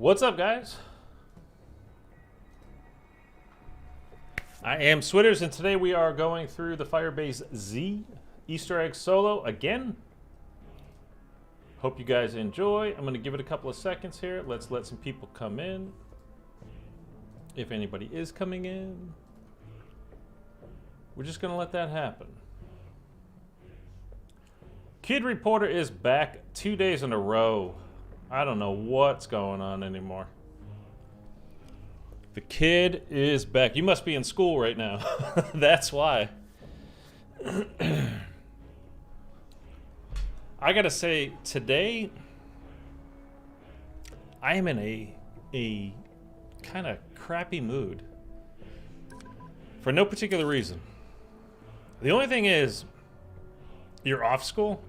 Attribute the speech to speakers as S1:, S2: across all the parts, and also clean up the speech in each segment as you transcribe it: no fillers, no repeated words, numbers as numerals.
S1: What's up, guys? I am Switters, and today we are going through the Firebase Z Easter egg solo again. Hope you guys enjoy. I'm going to give it a couple of seconds here. Let's let some people come in. If anybody is coming in, we're just going to let that happen. Kid Reporter is back 2 days in a row. I don't know what's going on anymore. The kid is back. You must be in school right now. That's why. I gotta say, today I am in a kind of crappy mood for no particular reason. The only thing is, you're off school.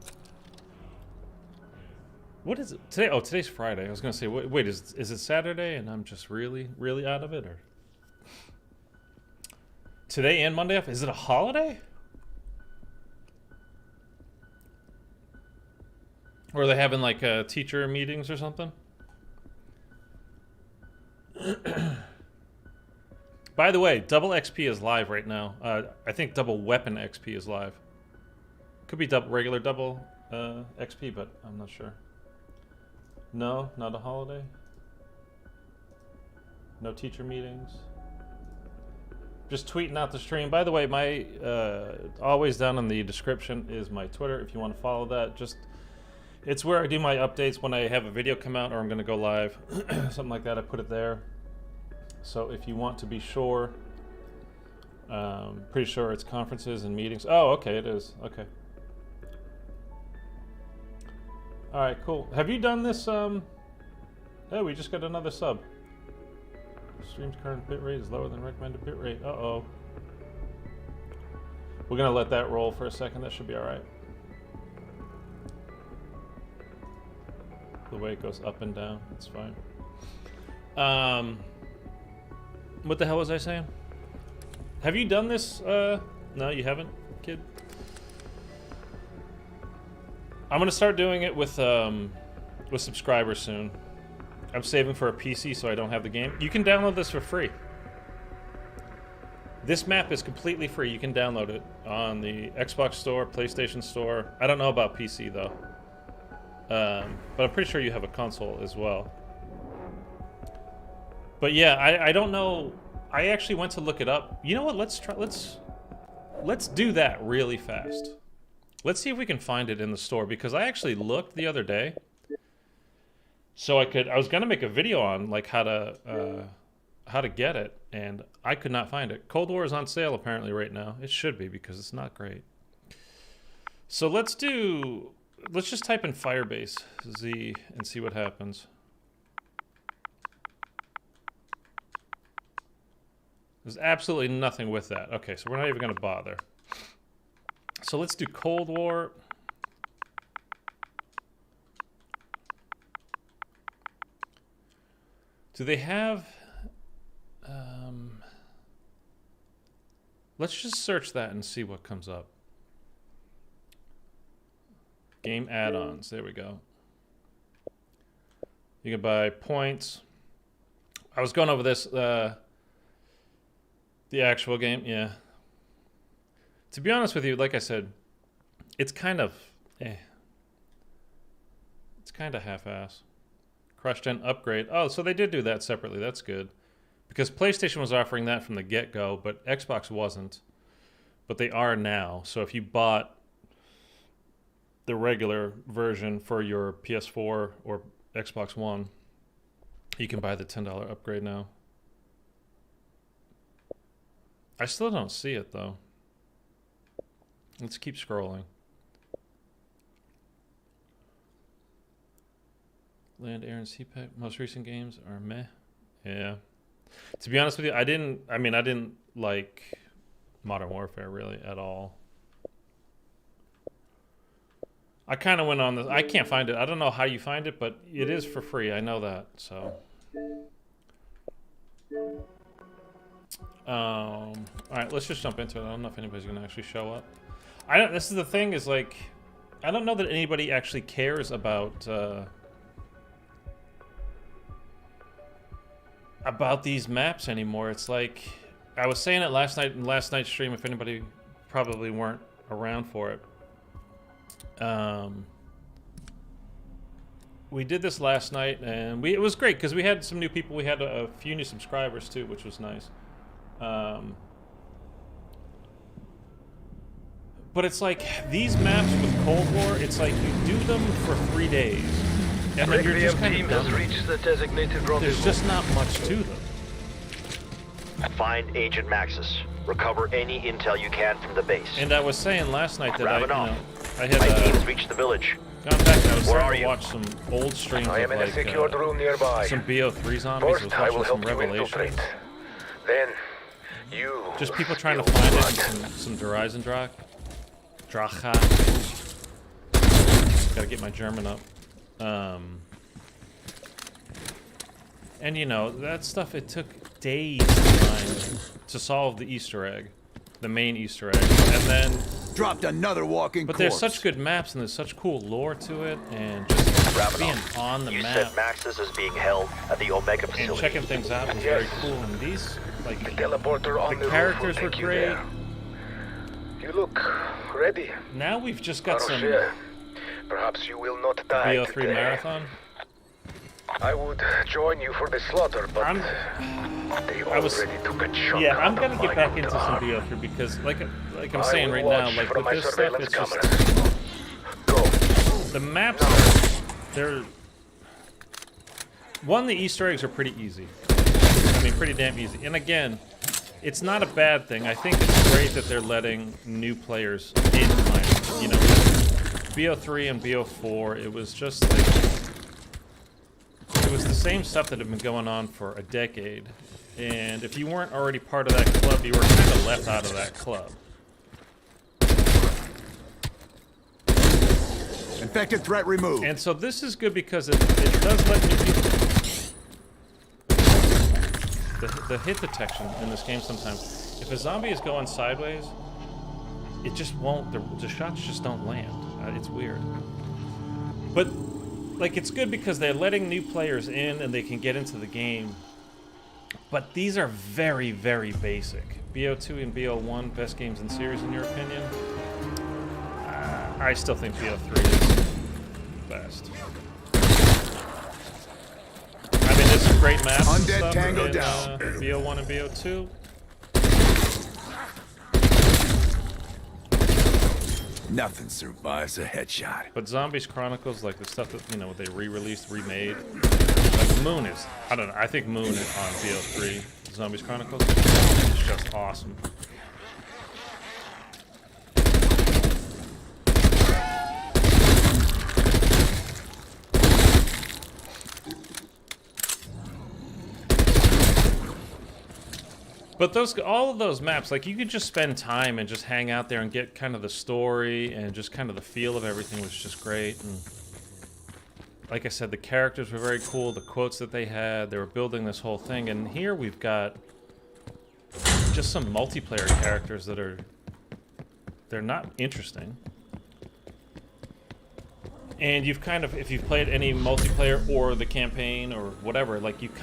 S1: What is it today? Oh, today's Friday. I was gonna say, wait, is it Saturday and I'm just really out of it, or today and Monday off? Is it a holiday? Or are they having like teacher meetings or something? By the way, double XP is live right now. I think double weapon XP is live. Could be regular double XP, but I'm not sure. No, not a holiday. No teacher meetings. Just tweeting out the stream. By the way, my always down in the description is my Twitter. If you want to follow that, it's where I do my updates when I have a video come out or I'm going to go live, something like that. I put it there. So if you want to be sure, pretty sure it's conferences and meetings. Oh, okay, it is. Okay. All right, cool. Have you done this? Oh, we just got another sub. Stream's current bitrate is lower than recommended bitrate. Uh-oh. We're gonna let that roll for a second. That should be all right. The way it goes up and down, it's fine. What the hell was I saying? Have you done this? No, you haven't, kid? I'm gonna start doing it with subscribers soon. I'm saving for a PC so I don't have the game. You can download this for free. This map is completely free. You can download it on the Xbox Store, PlayStation Store. I don't know about PC though, but I'm pretty sure you have a console as well. But yeah, I don't know. I actually went to look it up. You know what? Let's do that really fast. Let's see if we can find it in the store, because I actually looked the other day. So I was gonna make a video on like how to get it, and I could not find it. Cold War is on sale apparently right now. It should be, because it's not great. So let's just type in Firebase Z and see what happens. There's absolutely nothing with that. Okay, so we're not even gonna bother. So let's do Cold War. Do they have... let's just search that and see what comes up. Game add-ons. There we go. You can buy points. I was going over this, the actual game, yeah. To be honest with you, like I said, it's kind of, It's kind of half-ass. Crush-Gen upgrade. Oh, so they did do that separately. That's good. Because PlayStation was offering that from the get-go, but Xbox wasn't. But they are now. So if you bought the regular version for your PS4 or Xbox One, you can buy the $10 upgrade now. I still don't see it, though. Let's keep scrolling. Land, air, and sea pack. Most recent games are meh. Yeah. To be honest with you, I didn't like Modern Warfare really at all. I kind of went on this. I can't find it. I don't know how you find it, but it is for free. I know that. So. All right, let's just jump into it. I don't know if anybody's gonna actually show up. This is the thing, is like, I don't know that anybody actually cares about about these maps anymore. It's like I was saying it last night in last night's stream. If anybody probably weren't around for it, we did this last night, and it was great because we had some new people. We had a few new subscribers too, which was nice. But it's like these maps with Cold War. It's like you do them for 3 days, and then you're just kind of done. There's just not much to them.
S2: Find Agent Maxis. Recover any intel you can from the base.
S1: And I was saying last night that I had
S2: My team's reached the village.
S1: gone back and I was starting to watch some old streams of like
S3: room nearby.
S1: some BO3 zombies.
S3: First,
S1: I
S3: I
S1: was
S3: will
S1: watching some
S3: help you
S1: Revelations.
S3: infiltrate. Then, you.
S1: Just people trying to find it in some Horizon Dracha. Gotta get my German up. And you know, that stuff, it took days to find to solve the Easter egg. The main Easter egg. And then
S4: dropped another walking
S1: but
S4: corpse.
S1: there's such good maps and there's such cool lore to it, and just being on the
S2: You
S1: map
S2: said Maxis is being held at the Omega
S1: and
S2: facility.
S1: checking things out was very cool. And these, like,
S3: Teleporter on
S1: the
S3: the
S1: characters
S3: roof will
S1: were
S3: take you
S1: great.
S3: there. You look ready.
S1: Now we've just got some
S3: Rocher, perhaps you will not die
S1: BO3
S3: today.
S1: marathon.
S3: I would join you for the slaughter, but they already took a chunk
S1: Yeah, I'm
S3: out
S1: gonna
S3: of
S1: get
S3: my
S1: back into
S3: good
S1: some
S3: arm.
S1: BO3 because, like I'm
S3: I
S1: saying
S3: will
S1: right now,
S3: watch
S1: like
S3: from
S1: with
S3: my
S1: this stuff,
S3: surveillance
S1: it's just
S3: cameras. Go.
S1: the maps. They're the Easter eggs are pretty easy. I mean, pretty damn easy. And again, it's not a bad thing. I think it's great that they're letting new players in. You know, BO3 and BO4. It was just like it was the same stuff that had been going on for a decade. And if you weren't already part of that club, you were kind of left out of that club.
S4: Infected threat removed.
S1: And so this is good because it does let new people... The hit detection in this game sometimes, if a zombie is going sideways, it just won't, the shots just don't land. It's weird. But, like, it's good because they're letting new players in and they can get into the game. But these are very, very basic. BO2 and BO1, best games in series in your opinion? I still think BO3 is best. I mean, there's some great maps and
S4: Undead
S1: stuff
S4: Tango
S1: in
S4: down.
S1: BO1 and BO2.
S4: Nothing survives a headshot.
S1: But Zombies Chronicles, like the stuff that, you know, they re-released, remade. Like Moon is, I don't know, I think Moon on BO3, Zombies Chronicles, is just awesome. But all of those maps, like, you could just spend time and just hang out there and get kind of the story and just kind of the feel of everything was just great. And like I said, the characters were very cool, the quotes that they had, they were building this whole thing. And here we've got just some multiplayer characters that they're not interesting. And you've kind of, if you've played any multiplayer or the campaign or whatever, like, you've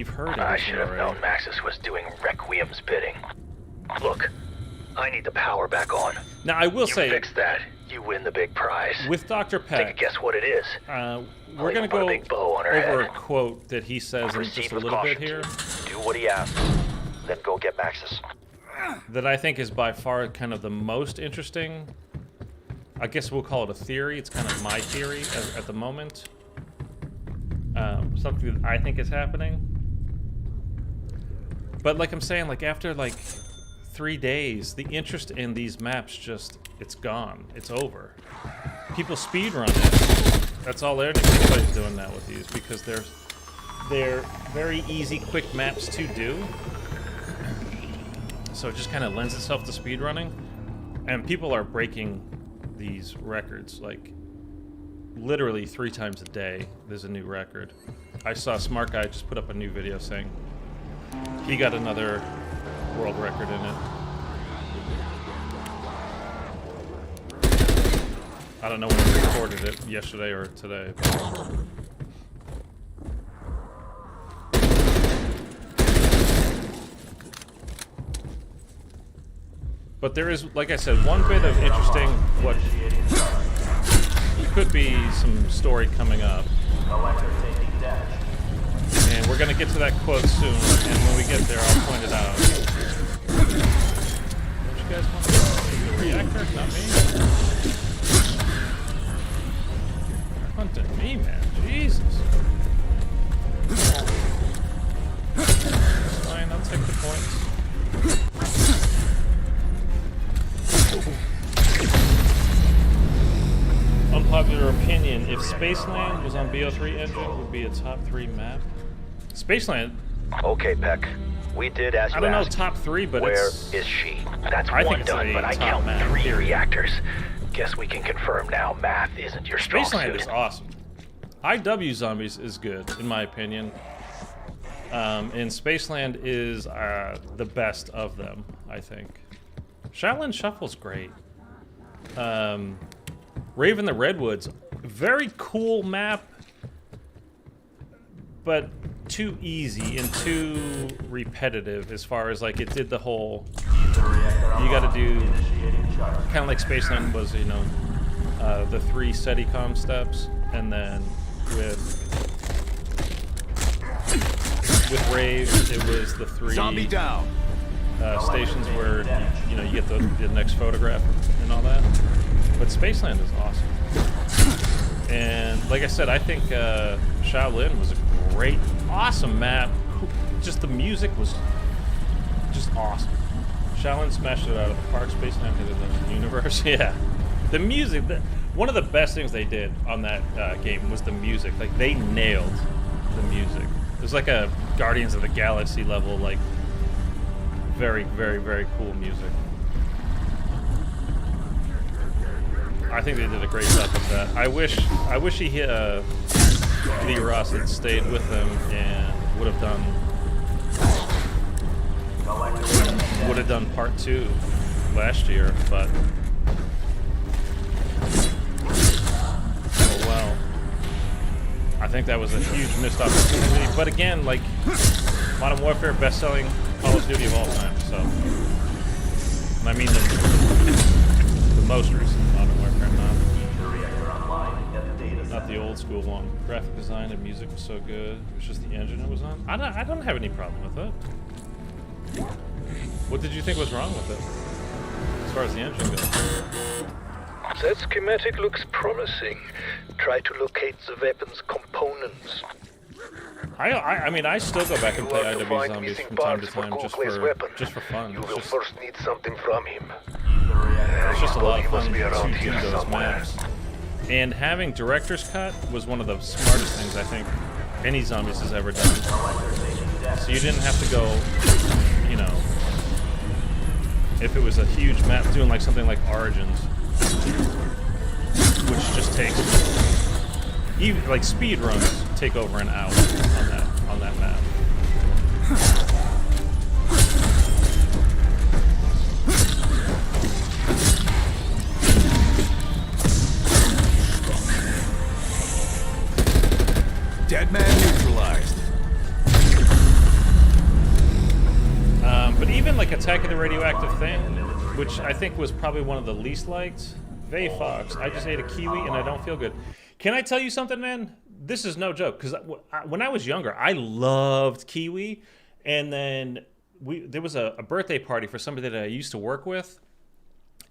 S1: heard it.
S2: I should have known Maxis was doing Requiem's bidding. Look, I need the power back on.
S1: Now, I will say,
S2: fix that, you win the big prize.
S1: with Dr.
S2: Take a
S1: Peck,
S2: guess what it is.
S1: we're going to
S2: put a
S1: go
S2: big bow on her
S1: over
S2: head.
S1: a quote that he says in
S2: Proceed
S1: just a
S2: with
S1: little bit
S2: caution.
S1: here
S2: Do what he asks, then go get Maxis.
S1: that I think is by far kind of the most interesting. I guess we'll call it a theory. It's kind of my theory at the moment. Something that I think is happening. But like I'm saying, like, after like 3 days, the interest in these maps just, it's gone. It's over. People speedrun it. That's all anybody's doing now with these, because they're very easy, quick maps to do. So it just kind of lends itself to speedrunning. And people are breaking these records, like, literally 3 times a day there's a new record. I saw Smart Guy just put up a new video saying he got another world record in it. I don't know when he recorded it, yesterday or today. But there is, like I said, one bit of interesting, what could be some story coming up. And we're gonna get to that quote soon, and when we get there, I'll point it out. Don't you guys want to the reactor? Not me. You're hunting me, man. Jesus. It's fine, I'll take the points. Unpopular opinion, if Spaceland was on BO3 engine, it would be a top 3 map. Spaceland?
S2: Okay, Peck. We did as you
S1: I don't know
S2: asked.
S1: top 3, but
S2: Where
S1: it's...
S2: is she? That's
S1: I think
S2: one
S1: it's
S2: done,
S1: a
S2: but I
S1: top
S2: count
S1: map,
S2: 3
S1: period.
S2: reactors. Guess we can confirm now math isn't your strong
S1: Spaceland
S2: suit.
S1: is awesome. IW Zombies is good, in my opinion. And Spaceland is the best of them, I think. Shaolin Shuffle's great. Raven the Redwoods, very cool map, but too easy and too repetitive as far as like it did the whole, you gotta do, kind of like Spaceland was, you know, the 3 SETICOM steps, and then with Rave, it was the 3
S4: Zombie down.
S1: Stations where, you know, you get the next photograph and all that. But Spaceland is awesome. And like I said, I think Shaolin was a great, awesome map. Just the music was just awesome. Shaolin smashed it out of the park. Spaceland did it in the universe. Yeah. The music, one of the best things they did on that game was the music. Like, they nailed the music. It was like a Guardians of the Galaxy level, like, very, very, very cool music. I think they did a great job with that. I wish he Lee Ross had stayed with them and would have done part 2 last year, but oh well. I think that was a huge missed opportunity. But again, like, Modern Warfare, best-selling Call of Duty of all time. So, and I mean the most recent Modern Warfare, not the old school one. Graphic design and music was so good. It was just the engine it was on. I don't have any problem with it. What did you think was wrong with it, as far as the engine goes?
S3: That schematic looks promising. Try to locate the weapon's components.
S1: I mean, I still go back and play
S3: You want to
S1: IW
S3: find
S1: Zombies
S3: missing
S1: from time
S3: parts
S1: to
S3: for
S1: time
S3: Coldplay's weapon.
S1: just for fun.
S3: You
S1: It's
S3: will
S1: just,
S3: first need something from him.
S1: it's just a lot of
S3: He must
S1: fun
S3: be around
S1: to do
S3: here
S1: those
S3: somewhere.
S1: maps. And having director's cut was one of the smartest things I think any Zombies has ever done. So you didn't have to go, you know, if it was a huge map, doing like something like Origins, which just takes, even like speed runs take over an hour on that map.
S4: Dead man neutralized.
S1: But even like Attack of the Radioactive Thing, which I think was probably one of the least liked, Vay Fox, I just ate a kiwi and I don't feel good. Can I tell you something, man? This is no joke, because when I was younger, I loved kiwi, and then there was a birthday party for somebody that I used to work with,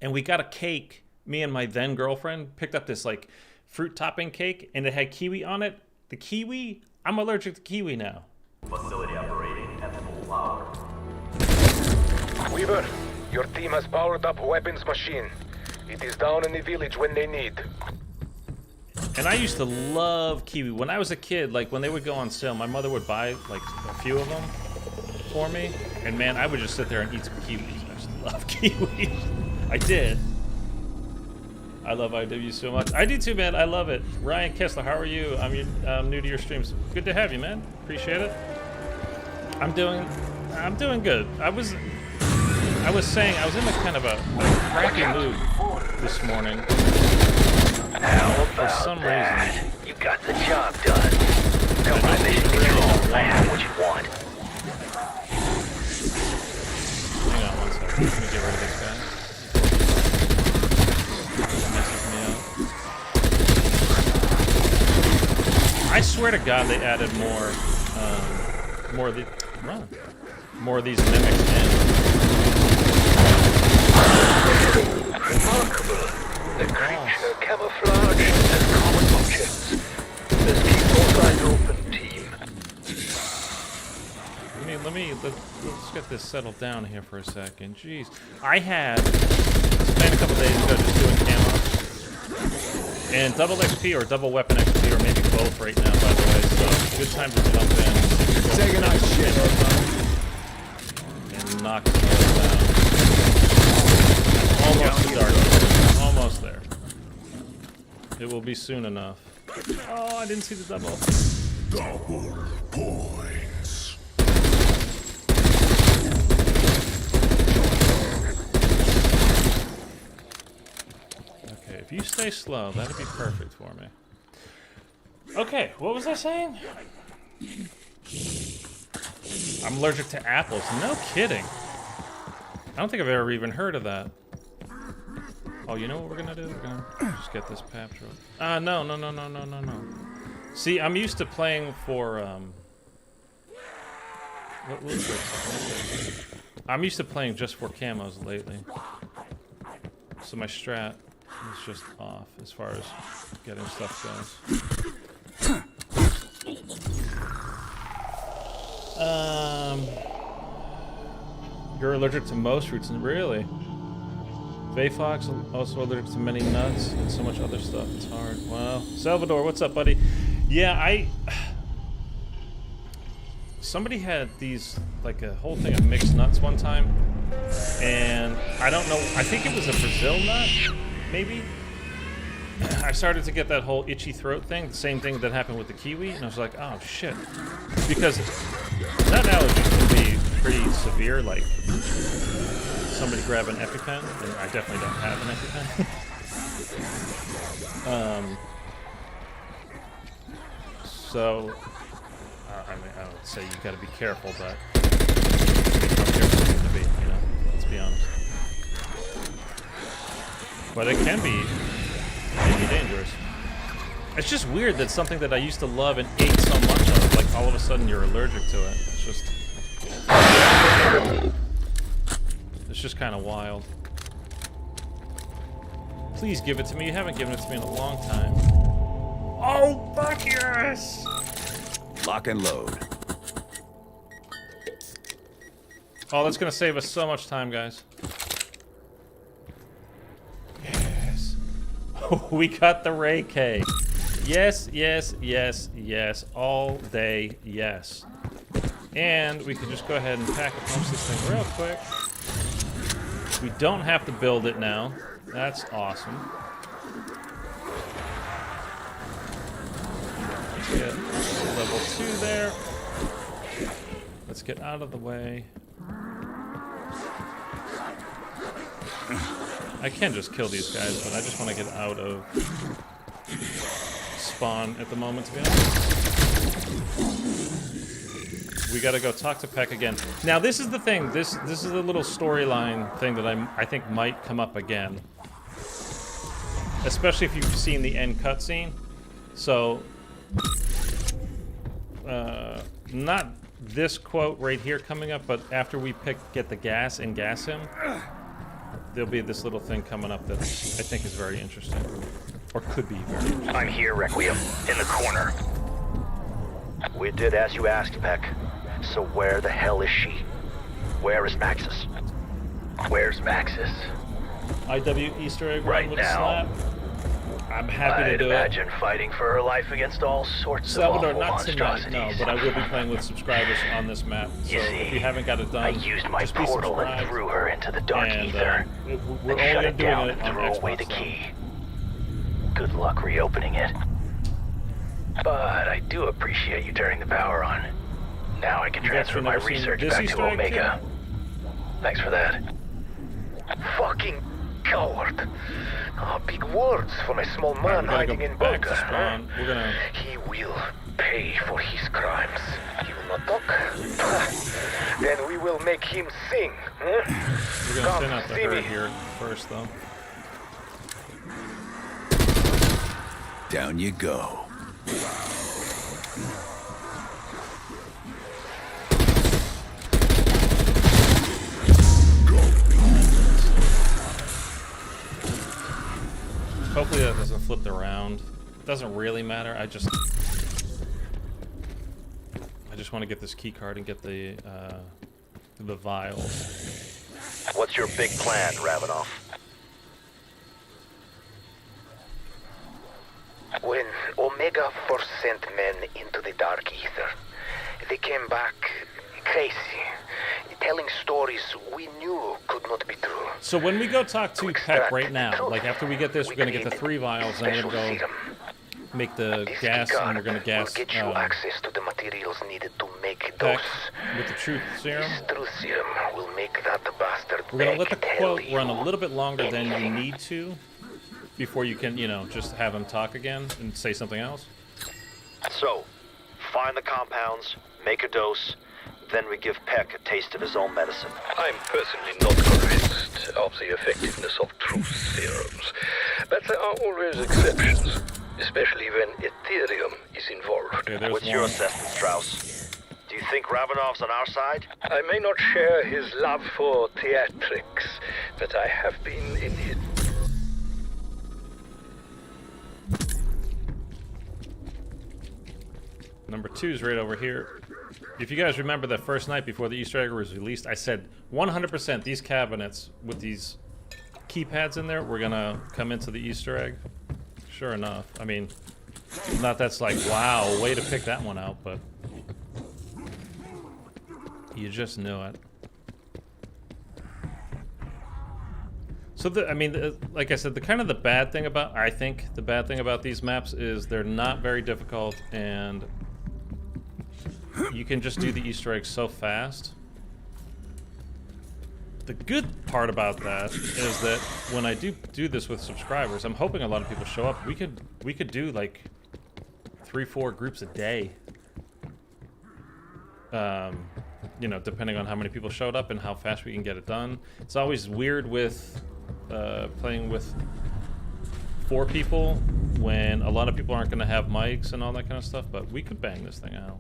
S1: and we got a cake. Me and my then girlfriend picked up this like fruit topping cake, and it had kiwi on it. The kiwi, I'm allergic to kiwi now.
S5: Facility operating at full power.
S3: Weaver, your team has powered up weapons machine. It is down in the village when they need.
S1: And I used to love kiwi. When I was a kid, like when they would go on sale, my mother would buy like a few of them for me. And man, I would just sit there and eat some kiwis. I just love kiwis. I did. I love IW so much. I do too, man. I love it. Ryan Kessler, how are you? I'm new to your streams. Good to have you, man. Appreciate it. I'm doing good. I was saying I was in a kind of a crappy mood this morning.
S2: How
S1: For
S2: about
S1: some
S2: that?
S1: reason.
S2: You got the job done. Tell my mission control I have what you want.
S1: Hang on one second. Let me get rid of this guy. swear to God, they added more of these mimics in.
S3: Remarkable. The creature camouflaged as common objects. Let's keep both eyes open, team.
S1: Let's get this settled down here for a second. Jeez. I was playing a couple days ago just doing camo. And double XP or double weapon XP or maybe both right now, by the way. So good time to jump in.
S4: Take a nice shit.
S1: And knock some of down. Almost to dark. Almost there. It will be soon enough. Oh, I didn't see the double.
S4: Double points.
S1: Okay, if you stay slow, that'd be perfect for me. Okay, what was I saying? I'm allergic to apples. No kidding. I don't think I've ever even heard of that. Oh, you know what we're gonna do? We're gonna just get this pap drill. No. See, I'm used to playing for, what was this? I'm used to playing just for camos lately. So my strat is just off as far as getting stuff goes. You're allergic to most fruits, and really? Vayfox also allergic to many nuts and so much other stuff. It's hard. Wow. Salvador, what's up, buddy? Yeah, somebody had these, like a whole thing of mixed nuts one time, and I don't know, I think it was a Brazil nut, maybe? I started to get that whole itchy throat thing, the same thing that happened with the kiwi, and I was like, oh shit. Because nut allergies can be pretty severe, like somebody grab an EpiPen, and I definitely don't have an EpiPen. So, I mean, I would say you gotta be careful, but how careful you have to be, you know, let's be honest. But it can be maybe dangerous. It's just weird that something that I used to love and ate so much of, like all of a sudden you're allergic to it. It's just kind of wild. Please give it to me. You haven't given it to me in a long time. Oh, fuck yes!
S4: Lock and load.
S1: Oh, that's gonna save us so much time, guys. Yes. We got the Ray K. Yes, yes, yes, yes. All day, yes. And we can just go ahead and pack a punch this thing real quick. We don't have to build it now. That's awesome. Let's get level 2 there. Let's get out of the way. I can just kill these guys, but I just want to get out of spawn at the moment, to be honest. We gotta go talk to Peck again. Now, this is the thing. This is a little storyline thing that I think might come up again. Especially if you've seen the end cutscene. So, not this quote right here coming up, but after we get the gas and gas him, there'll be this little thing coming up that I think is very interesting. Or could be very interesting.
S2: I'm here, Requiem, in the corner. We did as you asked, Peck. So where the hell is she? Where is Maxis? Where's Maxis?
S1: IW Easter egg
S2: Right
S1: run with
S2: now.
S1: a slap. I'm happy to do it.
S2: I'd imagine fighting for her life against all sorts
S1: Salvador,
S2: of awful
S1: not tonight,
S2: monstrosities.
S1: no, but I will be playing with subscribers on this map. So
S2: You see,
S1: if you haven't got it done,
S2: I used my
S1: just be
S2: portal and
S1: subscribed.
S2: threw her into the dark
S1: And,
S2: ether.
S1: we're
S2: Then shut
S1: only
S2: it
S1: doing
S2: down
S1: it
S2: and
S1: on
S2: threw away the
S1: Xbox,
S2: key. Good luck reopening it. But I do appreciate you turning the power on. Now I can
S1: You guys
S2: transfer
S1: have
S2: my
S1: never seen
S2: research
S1: this
S2: back
S1: Easter
S2: to
S1: egg,
S2: Omega. Thanks for that.
S3: Fucking coward. Oh, big words from a small
S1: We're
S3: man
S1: gonna
S3: hiding
S1: go
S3: in
S1: back
S3: bunker.
S1: to spawn. We're gonna...
S3: He will pay for his crimes. He will not talk. Then we will make him sing.
S1: We're gonna
S3: Come,
S1: thin out the
S3: see
S1: herd
S3: me.
S1: here first, though.
S4: Down you go.
S1: Hopefully that doesn't flip around. It doesn't really matter. I just want to get this key card and get the vials.
S2: What's your big plan, Ravenov?
S3: When Omega first sent men into the Dark Ether, they came back crazy, telling stories we knew could not be true.
S1: So when we go talk to Peck right now, like after we get this, we're gonna get the 3 vials, and we're gonna go make the gas, and we're gonna gas
S3: get you access to the materials needed to make
S1: Peck
S3: those.
S1: with the truth serum.
S3: This truth serum will make that bastard.
S1: We're gonna let the
S3: tell
S1: quote
S3: you
S1: run a little bit longer than you
S3: anything.
S1: need to before you can, you know, just have him talk again and say something else.
S2: So, find the compounds, make a dose, then we give Peck a taste of his own medicine.
S3: I'm personally not convinced of the effectiveness of truth serums, but there are always exceptions, especially when Ethereum is involved.
S1: Okay, there's
S2: What's your
S1: one.
S2: assessment, Strauss? Do you think Ravenov's on our side?
S3: I may not share his love for theatrics, but I have been in it.
S1: Number 2 is right over here. If you guys remember the first night before the Easter egg was released, I said 100% these cabinets with these keypads in there were gonna come into the Easter egg. Sure enough. I mean, not that's like, wow, way to pick that one out, but you just knew it. So, like I said, the bad thing about, I think, the bad thing about these maps is they're not very difficult, and you can just do the Easter eggs so fast. The good part about that is that when I do this with subscribers, I'm hoping a lot of people show up. We could do like 3-4 groups a day. You know, depending on how many people showed up and how fast we can get it done. It's always weird with playing with 4 people when a lot of people aren't going to have mics and all that kind of stuff, but we could bang this thing out.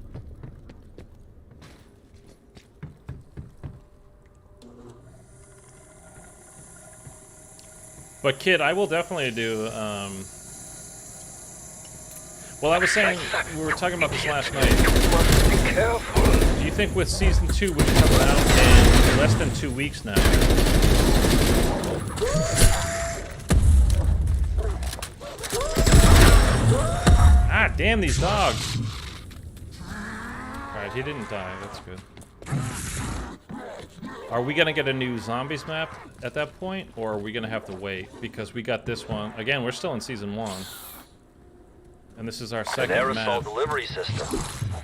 S1: But kid, I will definitely do, well, I was saying, we were talking about this last night. Do you think with Season 2, which comes out in less than 2 weeks now, ah, damn these dogs! Alright, he didn't die, that's good. Are we gonna get a new zombies map at that point, or are we gonna have to wait? Because we got this one. Again, we're still in Season 1. And this is our
S2: An
S1: second
S2: aerosol
S1: map
S2: delivery system.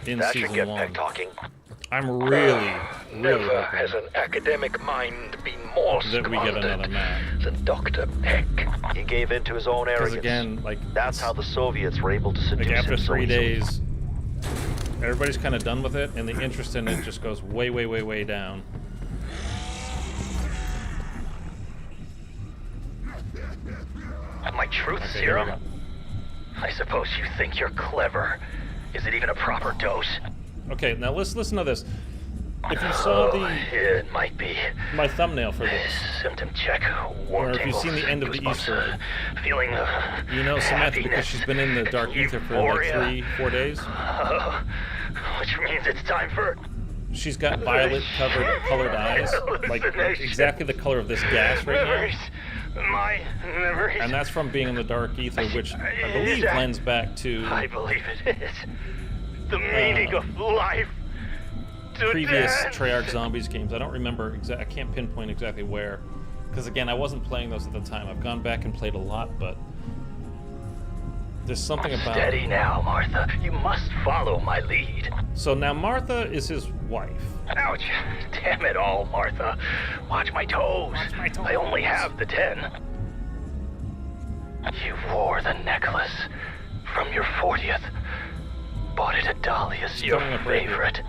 S1: in
S2: That should
S1: Season
S2: get
S1: 1.
S2: Peck talking.
S1: I'm really
S3: Never
S1: hoping
S3: has an academic mind been more
S1: that we get another
S3: squandered
S1: map.
S3: than Dr. Peck.
S2: He gave in to his own
S1: Because
S2: arrogance.
S1: again, like,
S2: That's how the Soviets were able to seduce
S1: like after
S2: him so
S1: 3
S2: easily.
S1: days, everybody's kind of done with it, and the interest in it just goes way, way, way, way down.
S3: My truth
S1: Okay, here we
S3: serum?
S1: go.
S3: I suppose you think you're clever. Is it even a proper dose?
S1: Okay, now let's listen to this. If you saw
S3: It might be.
S1: my thumbnail for this,
S3: Symptom check.
S1: or if you've seen the end of the Easter egg,
S3: Feeling
S1: you know Samantha because she's been in the dark ether for like 3-4 days.
S3: Which means it's time for...
S1: She's got violet colored eyes, like exactly the color of this gas right
S3: memories. My memories.
S1: now. And that's from being in the dark ether, which I believe lends back to
S3: I believe it is. The meaning of life. To
S1: previous
S3: dance.
S1: Treyarch Zombies games. I don't remember I can't pinpoint exactly where, because again, I wasn't playing those at the time. I've gone back and played a lot, but there's something about.
S3: Steady now, Martha. You must follow my lead.
S1: So now Martha is his wife.
S3: Ouch. Damn it all, Martha. Watch my toes.
S1: Watch my toes.
S3: I only have the 10. You wore the necklace from your 40th. Bought it at Dahlia's, your
S1: coming up right here.
S3: favorite.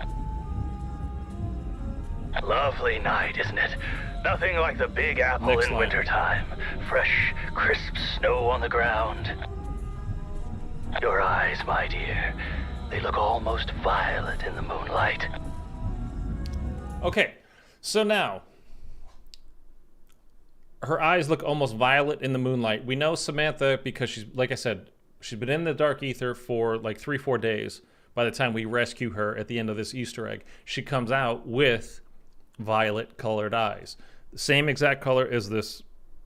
S3: Lovely night, isn't it? Nothing like the Big Apple
S1: Next
S3: in
S1: line.
S3: wintertime. Fresh, crisp snow on the ground. Your eyes, my dear. They look almost violet in the moonlight.
S1: Okay, so now her eyes look almost violet in the moonlight. We know Samantha because she's, like I said, she's been in the dark ether for like 3-4 days. By the time we rescue her at the end of this Easter egg, she comes out with violet colored eyes. The same exact color as this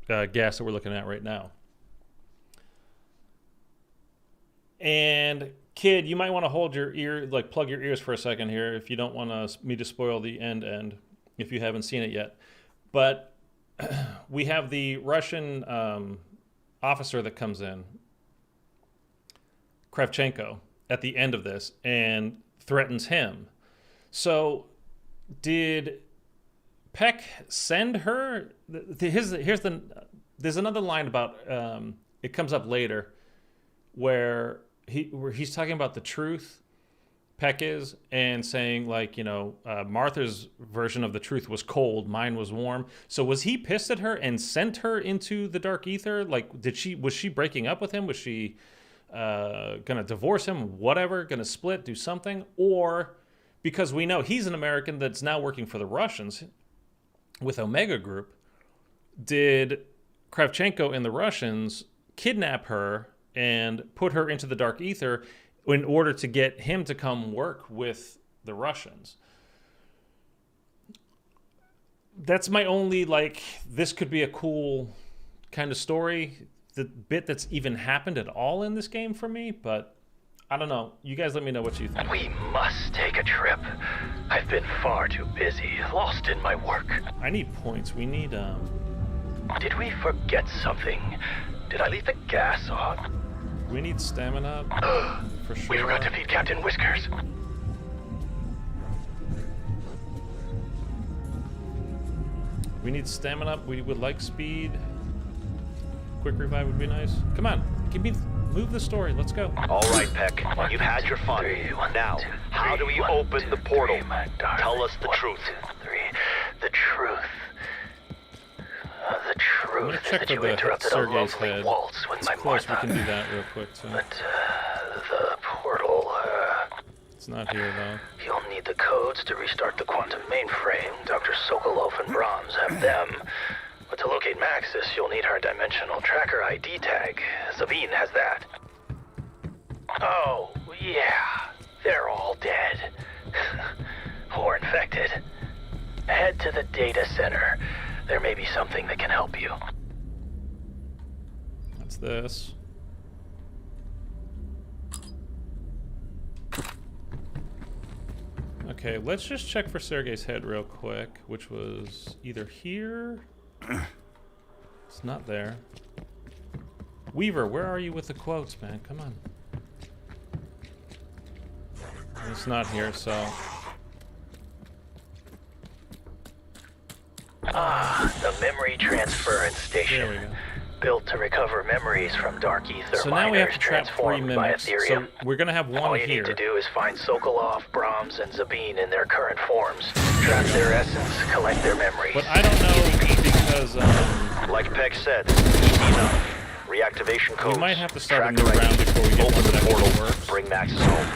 S1: gas that we're looking at right now. And kid, you might want to hold your ear, like plug your ears for a second here if you don't want me to spoil the end if you haven't seen it yet. But we have the Russian officer that comes in, Kravchenko, at the end of this and threatens him. So did Peck send her? There's another line about it comes up later where he's talking about the truth, Peck is, and saying like, you know, Martha's version of the truth was cold, mine was warm. So was he pissed at her and sent her into the dark ether? Like, was she breaking up with him? Was she gonna divorce him? Whatever, gonna split, do something? Or because we know he's an American that's now working for the Russians with Omega Group, did Kravchenko and the Russians kidnap her and put her into the dark ether in order to get him to come work with the Russians? That's my only, like, this could be a cool kind of story, the bit that's even happened at all in this game for me, but I don't know. You guys let me know what you think.
S2: We must take a trip. I've been far too busy, lost in my work.
S1: I need points. We need,
S2: Did we forget something? Did I leave the gas on?
S1: we need stamina, for sure.
S2: We forgot to feed Captain Whiskers.
S1: We need stamina. We would like speed. Quick revive would be nice. Come on, move the story. Let's go.
S2: All right, Peck. You've had your fun. Now, how do we open the portal? Tell us the truth.
S3: 1, 2, 3. The truth. The
S1: I'm
S3: truth
S1: gonna
S3: is
S1: check
S3: that
S1: for
S3: you
S1: the
S3: interrupted a
S1: Sergei's
S3: lovely
S1: head.
S3: waltz with
S1: It's
S3: my
S1: close. We
S3: Martha.
S1: can do that real quick too.
S3: But the portal,
S1: It's not here though.
S3: you'll need the codes to restart the quantum mainframe. Dr. Sokolov and Brahms have them. But to locate Maxis, you'll need her dimensional tracker ID tag. Sabine has that. Oh, yeah. They're all dead. Or infected. Head to the data center. There may be something that can help you.
S1: That's this. Okay, let's just check for Sergei's head real quick, which was either here. It's not there. Weaver, where are you with the quotes, man? Come on. It's not here, so.
S3: The memory transference station.
S1: There we go.
S3: Built to recover memories from dark ether
S1: So now we have
S3: miners
S1: to trap 3
S3: transformed by
S1: mimics. So
S3: Ethereum.
S1: we're gonna have
S3: All
S1: one
S3: you
S1: here.
S3: need to do is find Sokolov, Brahms, and Zabine in their current forms. Trap their essence, collect their memories.
S1: But I don't know because
S2: Like Peck said, easy enough. Reactivation codes.
S1: we might have to start a new
S2: tracker
S1: round
S2: ID.
S1: before we get
S2: Open
S1: one
S2: the
S1: that
S2: portal.
S1: actually works.
S2: Bring Maxis home.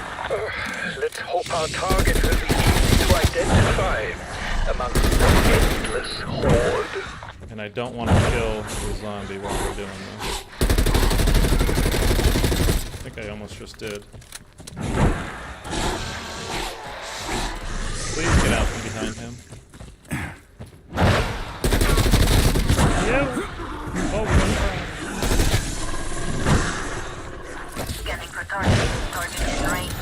S3: Let's hope our target will be easy to identify amongst the endless horde.
S1: And I don't want to kill the zombie while we're doing this. I think I almost just did. Please get out from behind him. Yeah. Oh,
S6: Scanning for target. Target in range.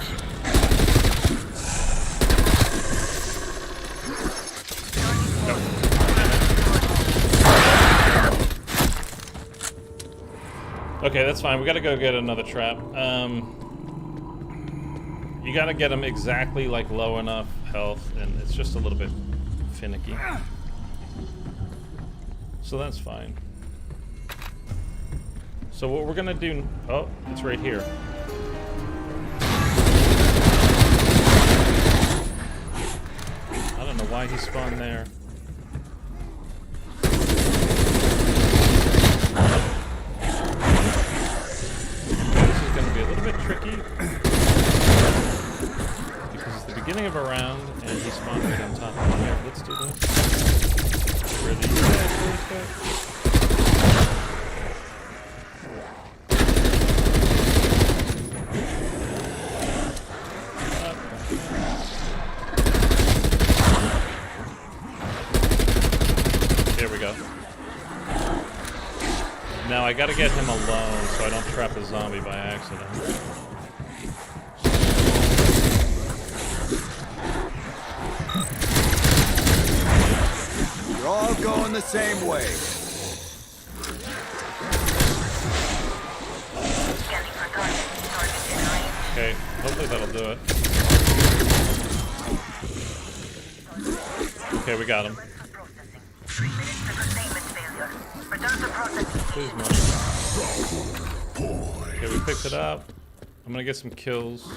S1: okay, that's fine. We gotta go get another trap. You gotta get him exactly like low enough health, and it's just a little bit finicky. So that's fine. So what we're gonna do? Oh, it's right here. I don't know why he spawned there. This is gonna be a little bit tricky because it's the beginning of a round and he spawned right on top of me. Here, let's do this. Get rid of these guys really quick. I gotta get him alone so I don't trap a zombie by accident.
S4: You're all going the same way.
S6: Scanning for target. Target in range.
S1: Okay, hopefully that'll do it. Okay, we got him.
S6: For processing. 3 minutes to containment failure. Return to processing.
S1: Please, man. Okay, we picked it up. I'm gonna get some kills.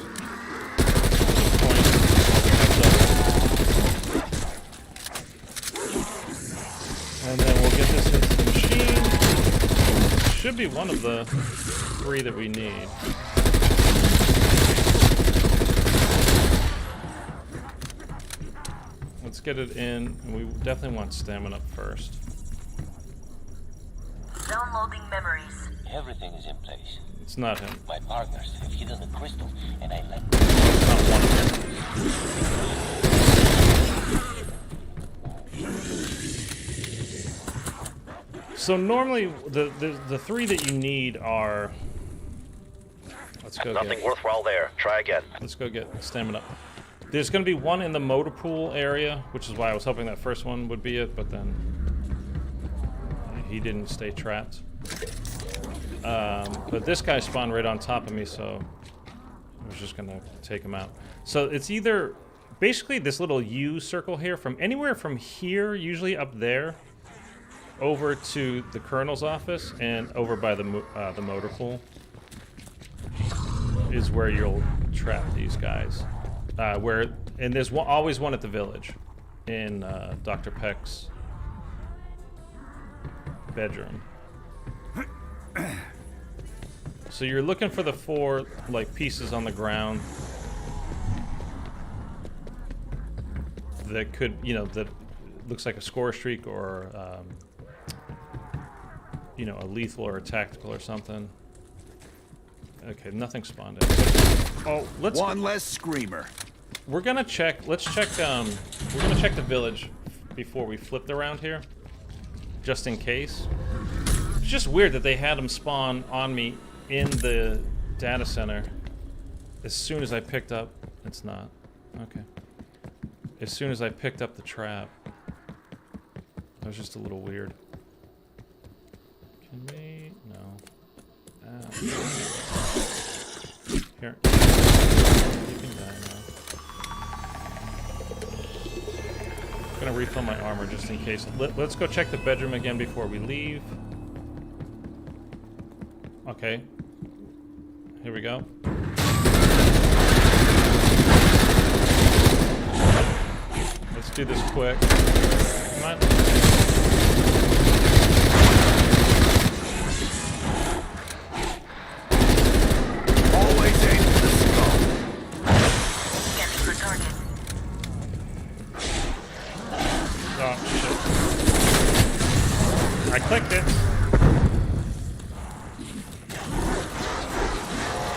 S1: And then we'll get this into the machine. Should be one of the 3 that we need. Let's get it in, and we definitely want stamina first.
S6: Downloading memories.
S7: Everything is in place.
S1: It's not him.
S7: My partners have hidden the crystal, and I like
S1: It's not one of them. So normally the 3 that you need are. Let's go
S2: Nothing
S1: get.
S2: worthwhile there. Try again.
S1: Let's go get stamina. There's going to be one in the motor pool area, which is why I was hoping that first one would be it, but then he didn't stay trapped. But this guy spawned right on top of me, so I was just going to take him out. So it's either basically this little U circle here, from anywhere from here, usually up there, over to the colonel's office and over by the motor pool is where you'll trap these guys. And there's always one at the village in Dr. Peck's bedroom. So you're looking for the 4 like pieces on the ground that could, that looks like a score streak or a lethal or a tactical or something. Okay, nothing spawned in. Oh,
S4: One less screamer.
S1: We're gonna check. Let's check. We're gonna check the village before we flipped around here, just in case. It's just weird that they had them spawn on me in the data center as soon as I picked up. It's not. Okay. As soon as I picked up the trap, that was just a little weird. Can we? No. Here. You can die now. I'm gonna refill my armor just in case. Let's go check the bedroom again before we leave. Okay. Here we go. Let's do this quick. Come on.
S4: Always aim for the skull.
S6: Scanning for target.
S1: Oh, shit. I clicked it.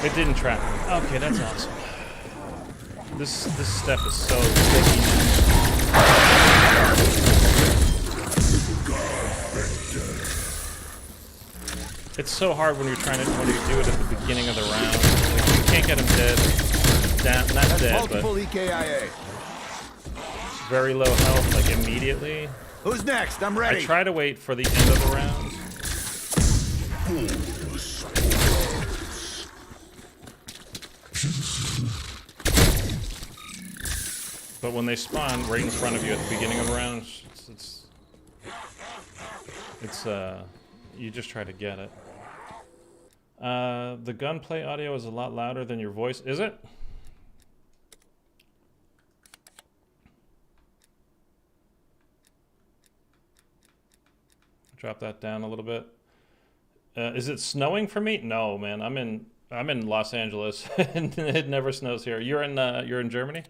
S1: It didn't trap me. Okay, that's awesome. This step is so sticky. It's so hard when you're trying to do it at the beginning of the round. Like, you can't get him dead. Not dead,
S4: Multiple
S1: but
S4: EKIA.
S1: very low health, like immediately.
S4: Who's next? I'm ready.
S1: I try to wait for the end of the round. But when they spawn right in front of you at the beginning of the round, it's you just try to get it. The gunplay audio is a lot louder than your voice. Is it? Drop that down a little bit. Is it snowing for me? No, man. I'm in Los Angeles, and it never snows here. You're in Germany.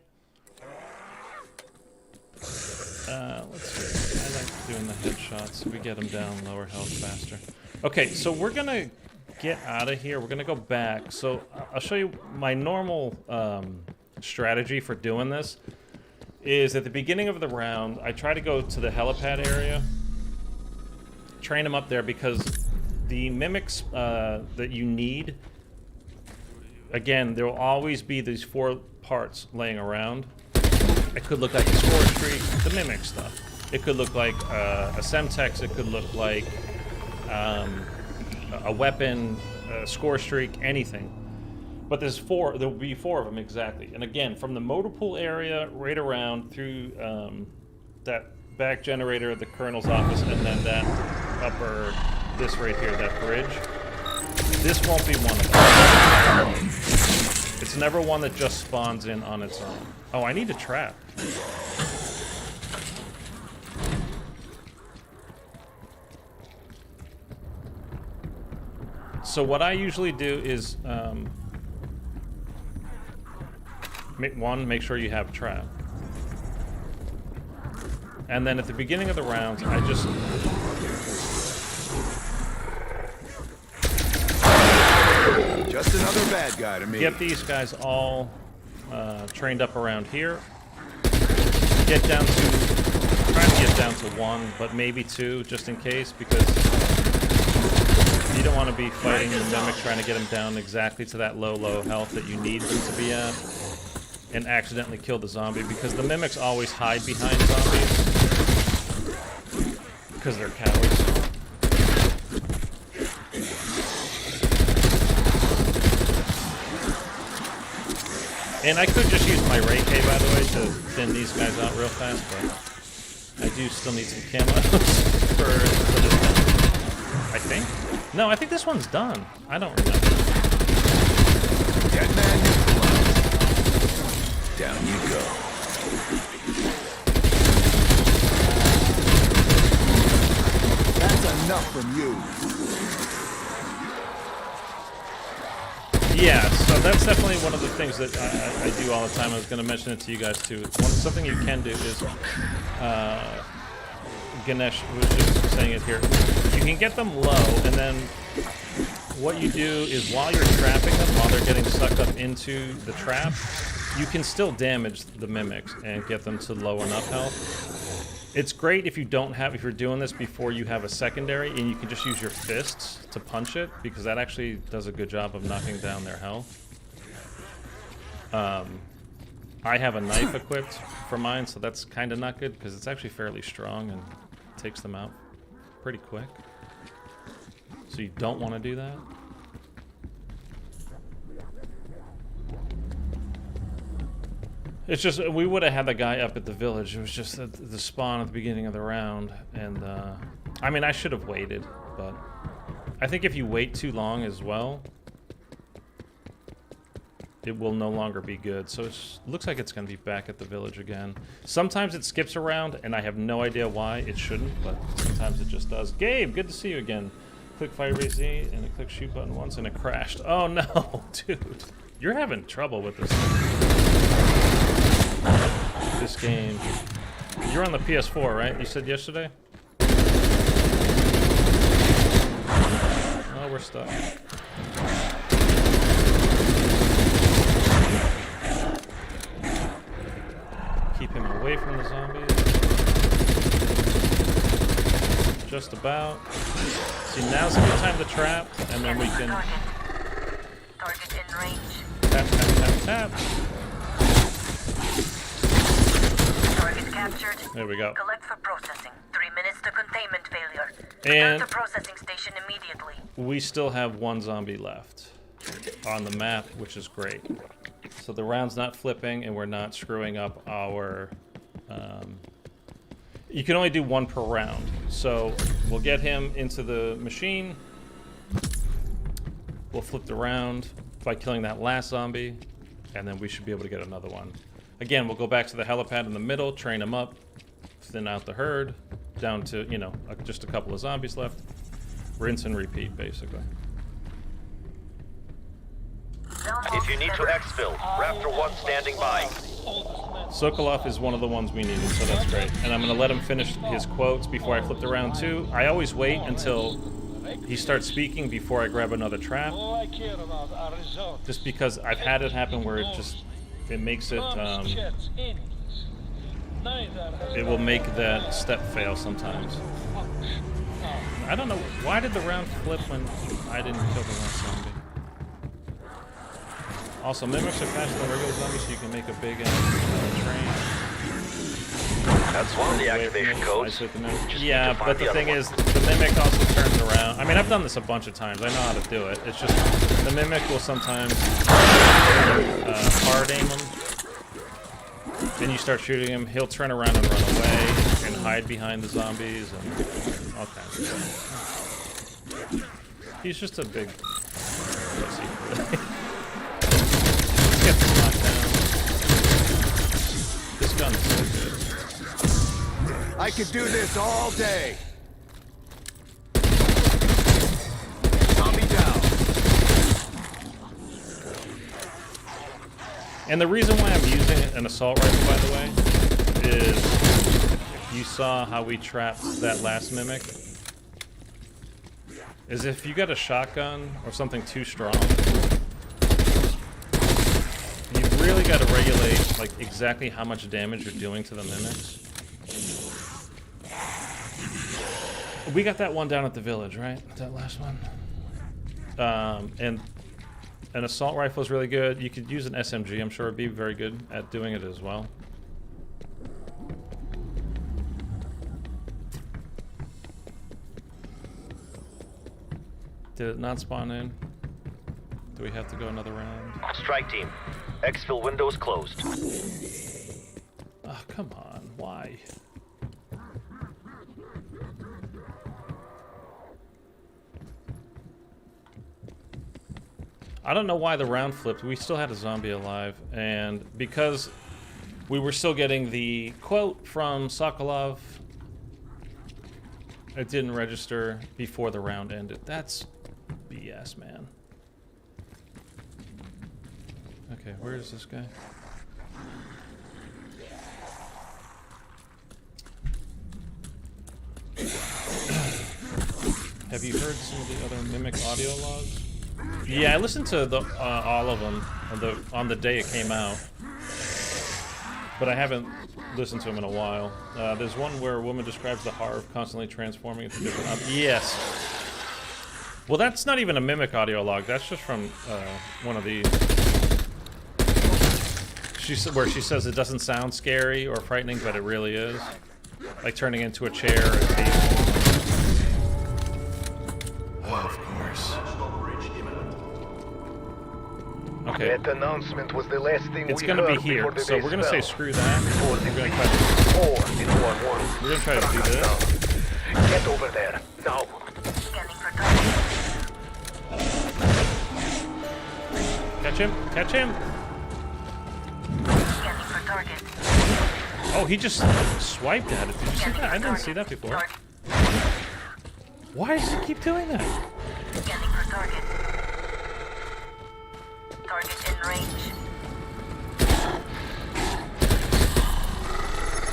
S1: Let's see. I like doing the headshots. We get them down lower health faster. Okay, so we're gonna get out of here. We're gonna go back. So I'll show you my normal strategy for doing this. Is at the beginning of the round, I try to go to the helipad area, train them up there because the mimics that you need, again, there will always be these 4 parts laying around. It could look like a score streak, the mimic stuff. It could look like a Semtex. It could look like a weapon, a score streak, anything. But there's 4. There will be 4 of them exactly. And again, from the motor pool area right around through that back generator at the colonel's office, and then that upper, this right here, that bridge. This won't be one of them. It's never one that just spawns in on its own. Oh, I need a trap. So what I usually do is, make sure you have a trap. And then at the beginning of the rounds, I just...
S4: Just another bad guy to me.
S1: Get these guys all trained up around here. Get down to... Try to get down to 1, but maybe 2, just in case, because you don't want to be fighting the mimic, trying to get them down exactly to that low health that you need them to be at, and accidentally kill the zombie, because the mimics always hide behind zombies. Because they're cowards. And I could just use my Ray K, by the way, to thin these guys out real fast, but I do still need some camos for this one. I think. No, I think this one's done. I don't remember.
S4: Dead man, down you go. That's enough from you.
S1: Yeah, so that's definitely one of the things that I do all the time. I was going to mention it to you guys too. Something you can do is, Ganesh was just saying it here, you can get them low, and then what you do is while you're trapping them, while they're getting sucked up into the trap, you can still damage the mimics and get them to low enough health. It's great if you're doing this before you have a secondary, and you can just use your fists to punch it, because that actually does a good job of knocking down their health. I have a knife equipped for mine, so that's kind of not good, because it's actually fairly strong and takes them out pretty quick. So you don't want to do that. It's just, we would have had the guy up at the village. It was just the spawn at the beginning of the round. And, I mean, I should have waited, but I think if you wait too long as well, it will no longer be good. So it looks like it's going to be back at the village again. Sometimes it skips around, and I have no idea why. It shouldn't, but sometimes it just does. Gabe, good to see you again. Click Firebase Z, and I click shoot button once, and it crashed. Oh, no, dude. You're having trouble with this game. You're on the PS4, right? You said yesterday? Oh, we're stuck. Keep him away from the zombies. Just about. See, now's a good time to trap, and then we can...
S6: Target in range.
S1: Tap, tap, tap, tap.
S6: Target captured.
S1: There we go.
S6: Collect for processing. 3 minutes to containment failure.
S1: And
S6: Return to processing station immediately.
S1: we still have 1 zombie left on the map, which is great. So the round's not flipping, and we're not screwing up our... you can only do 1 per round. So we'll get him into the machine. We'll flip the round by killing that last zombie, and then we should be able to get another one. Again, we'll go back to the helipad in the middle, train them up, thin out the herd, down to, you know, just a couple of zombies left. Rinse and repeat, basically.
S2: If you need to exfil, Raptor 1 standing by.
S1: Sokolov is one of the ones we needed, so that's great. And I'm going to let him finish his quotes before I flip the round too. I always wait until he starts speaking before I grab another trap. Just because I've had it happen where it makes it, it will make that step fail sometimes. I don't know. Why did the round flip when I didn't kill the last zombie? Also, mimics are faster than regular zombies, so you can make a big train.
S2: That's one of the activation codes. Just need
S1: Yeah,
S2: to find
S1: but the
S2: other
S1: thing
S2: one.
S1: is, the mimic also turns around. I mean, I've done this a bunch of times. I know how to do it. It's just the mimic will sometimes hard aim him. Then you start shooting him. He'll turn around and run away and hide behind the zombies and all kinds of stuff. He's just a big pussy, really. Let's get this knocked down. This gun is so good.
S4: I could do this all day. Zombie down.
S1: And the reason why I'm using an assault rifle, by the way, is you saw how we trapped that last mimic. Is if you got a shotgun or something too strong, you've really got to regulate like exactly how much damage you're doing to the mimics. We got that one down at the village, right? That last one. And an assault rifle is really good. You could use an SMG, I'm sure it'd be very good at doing it as well. Did it not spawn in? Do we have to go another round?
S2: Strike team. Exfil window is closed.
S1: Oh, come on. Why? I don't know why the round flipped. We still had a zombie alive, and because we were still getting the quote from Sokolov, it didn't register before the round ended. That's BS, man. Okay, where is this guy? Have you heard some of the other Mimic audio logs? Yeah, I listened to the all of them on the day it came out, but I haven't listened to them in a while. There's one where a woman describes the horror of constantly transforming into different yes. Well, that's not even a Mimic audio log. That's just from one of these. Where she says it doesn't sound scary or frightening, but it really is. Like turning into a chair or a table. Oh, of course. Okay.
S3: That announcement was the last thing
S1: It's
S3: we
S1: gonna be
S3: heard
S1: here,
S3: before the
S1: so
S3: day
S1: we're gonna say
S3: fell.
S1: screw that.
S3: Before
S1: We're
S3: the
S1: gonna
S3: big
S1: cut.
S3: war in 1-1.
S1: We're gonna try to do this.
S3: Get over there, now.
S6: Scanning for target.
S1: Catch him! Catch him!
S6: Scanning for target.
S1: Oh, he just swiped at it. Did you see
S6: Scanning
S1: that? I
S6: for
S1: didn't see
S6: target.
S1: that before.
S6: Target.
S1: Why does he keep doing that?
S6: Scanning for target. Target in range.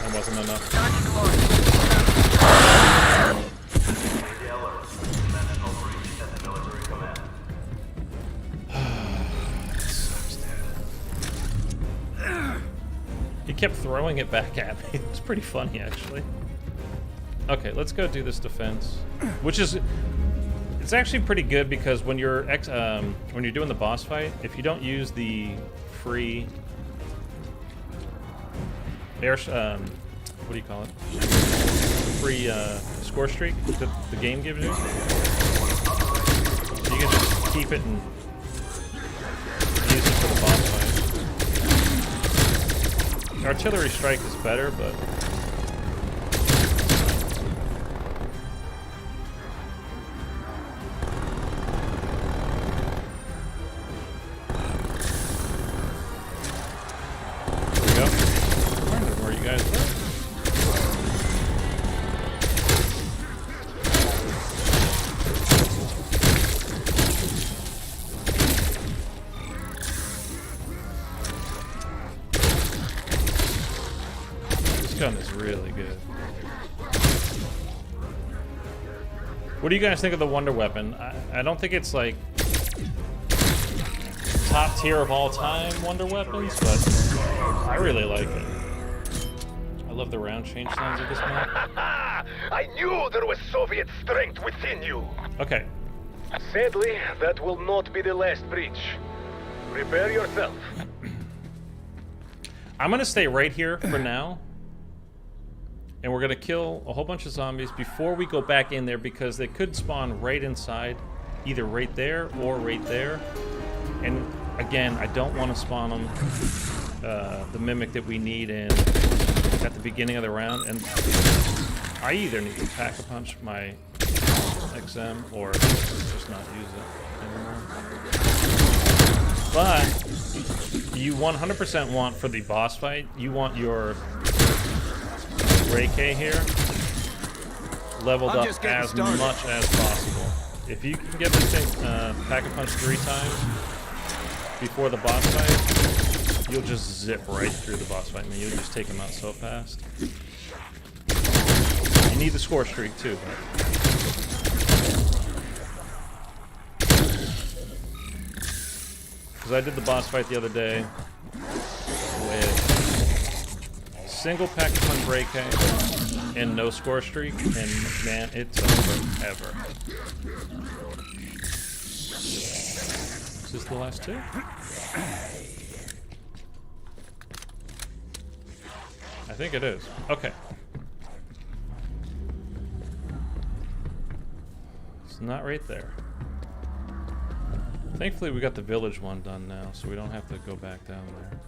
S1: That wasn't enough.
S6: Target lost.
S5: National breach at the military command.
S1: He kept throwing it back at me. It was pretty funny, actually. Okay, let's go do this defense, which is it's actually pretty good because when you're doing the boss fight, if you don't use the free air what do you call it? Free score streak that the game gives you, you can just keep it and use it for the boss fight. Artillery strike is better, but there we go. I'm wondering where you guys were. This gun is really good. What do you guys think of the Wonder Weapon? I don't think it's like top tier of all time Wonder Weapons, but I really like it. I love the round change sounds of this map.
S3: I knew there was Soviet strength within you.
S1: Okay,
S3: Sadly, that will not be the last breach. Prepare yourself.
S1: I'm gonna stay right here for now. And we're gonna kill a whole bunch of zombies before we go back in there because they could spawn right inside, either right there or right there. And again, I don't want to spawn them the mimic that we need in at the beginning of the round. And I either need to pack-a-punch my XM or just not use it anymore. But you 100% want for the boss fight, you want your Ray K here leveled up as much as possible. If you can get this thing pack-a-punch 3 times before the boss fight, you'll just zip right through the boss fight. I mean, you'll just take him out so fast. You need the score streak too, but because I did the boss fight the other day with single pack-a-punch Ray K and no score streak, and man, it's over ever. Is this the last 2? I think it is. Okay. It's not right there. Thankfully, we got the village one done now, so we don't have to go back down there.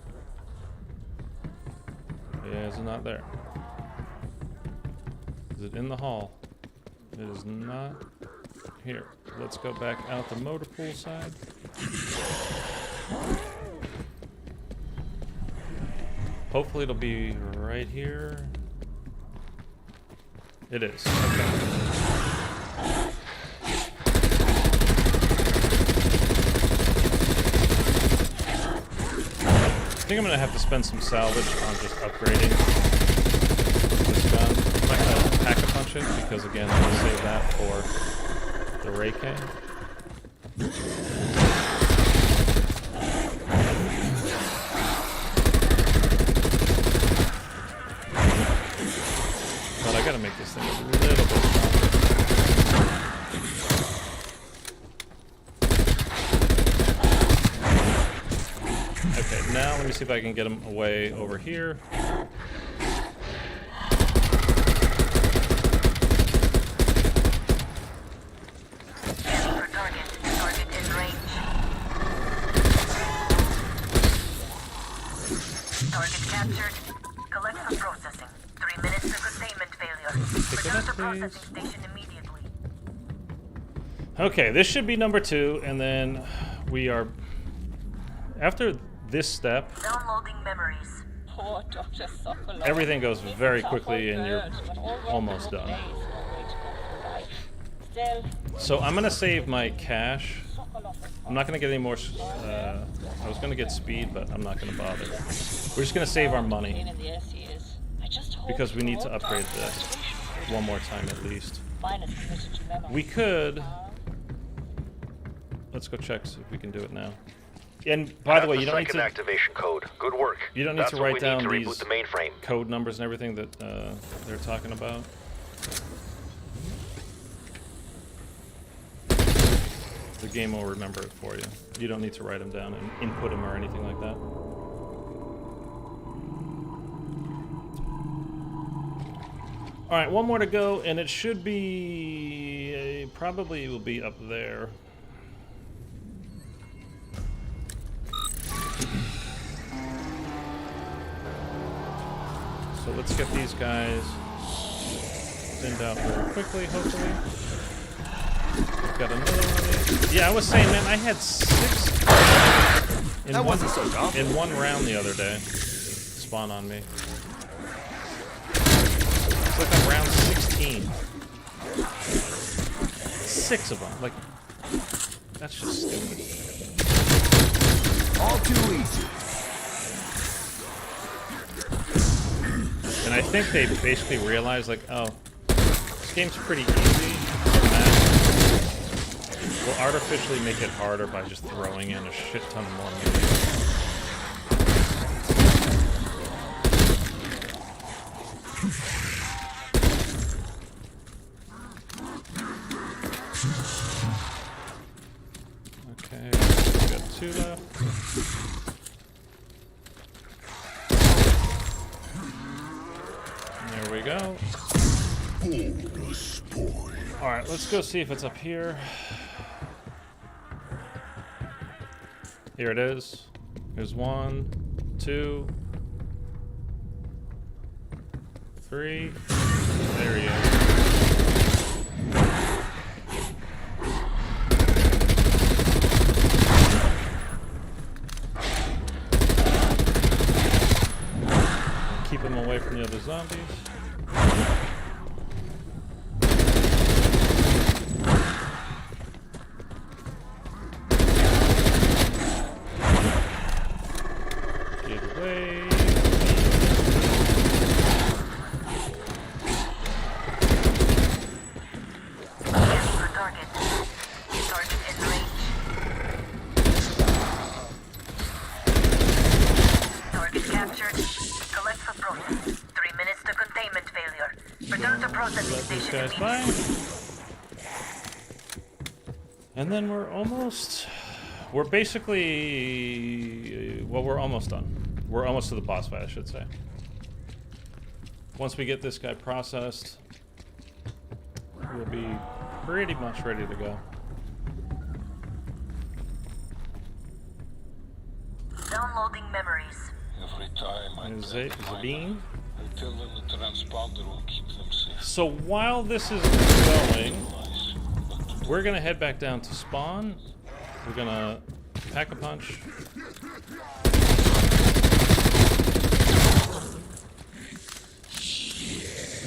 S1: Yeah, it's not there. Is it in the hall? It is not here. Let's go back out the motor pool side. Hopefully it'll be right here. It is. Okay. I think I'm gonna have to spend some salvage on just upgrading this gun. I'm not gonna pack-a-punch it because again, I'm gonna save that for the Ray K. But I gotta make this thing a little bit stronger. Okay, now let me see if I can get him away over here.
S6: For target. Target in range. Target captured. Collect for processing. 3 minutes to containment failure. Return to processing station immediately.
S1: Okay, this should be number 2, and then we are... After this step,
S6: Downloading memories.
S7: Poor Dr. Sokolov.
S1: everything goes
S7: He's
S1: very
S7: a
S1: quickly and you're
S7: bird, but all
S1: almost
S7: rotten
S1: done.
S7: days are going to go by. Still,
S1: So I'm gonna save my cash.
S7: Sokolov is
S1: I'm not gonna get any more, I was gonna get speed, but I'm not gonna bother. We're just gonna save our money
S7: in the SES. I just hope
S1: because we need to
S7: you won't
S1: upgrade
S7: die
S1: this
S7: of frustration.
S1: one more time at least.
S7: Mine is committed to memory.
S1: We could, let's go check see if we can do it now. And by the way, you don't need
S2: Second
S1: to
S2: activation code. Good work.
S1: You don't need
S2: That's
S1: to
S2: what
S1: write
S2: we
S1: down
S2: need to
S1: these
S2: reboot the mainframe.
S1: code numbers and everything that they're talking about. The game will remember it for you. You don't need to write them down and input them or anything like that. All right, one more to go, and it should be probably will be up there. So let's get these guys thinned out very quickly, hopefully. We've got another one of these. Yeah, I was saying, man, I had 6 in
S4: That
S1: one,
S4: wasn't so dumb.
S1: in one round the other day. Spawn on me. It's like on round 16. 6 of them. Like, that's just stupid.
S4: All too easy.
S1: And I think they basically realized, like, oh, this game's pretty easy. We'll artificially make it harder by just throwing in a shit ton more money. There we go. Alright, let's go see if it's up here. Here it is. Here's 1, 2, 3. There he is. Keep him away from the other zombies. Get away.
S6: For target. Target in range. Target captured. Collect for processing. 3 minutes to containment failure. Return to processing
S1: Let these
S6: station
S1: guys by.
S6: immediately.
S1: And then we're basically, well, we're almost done. We're almost to the boss fight, I should say. Once we get this guy processed, we'll be pretty much ready to go.
S6: Downloading memories.
S8: Every time I
S1: Is
S8: try
S1: it
S8: to find
S1: Zabine?
S8: them, I tell them the transponder will keep them safe.
S1: So while this is going,
S8: Lies. But
S1: we're gonna head back down to spawn. We're gonna pack a punch.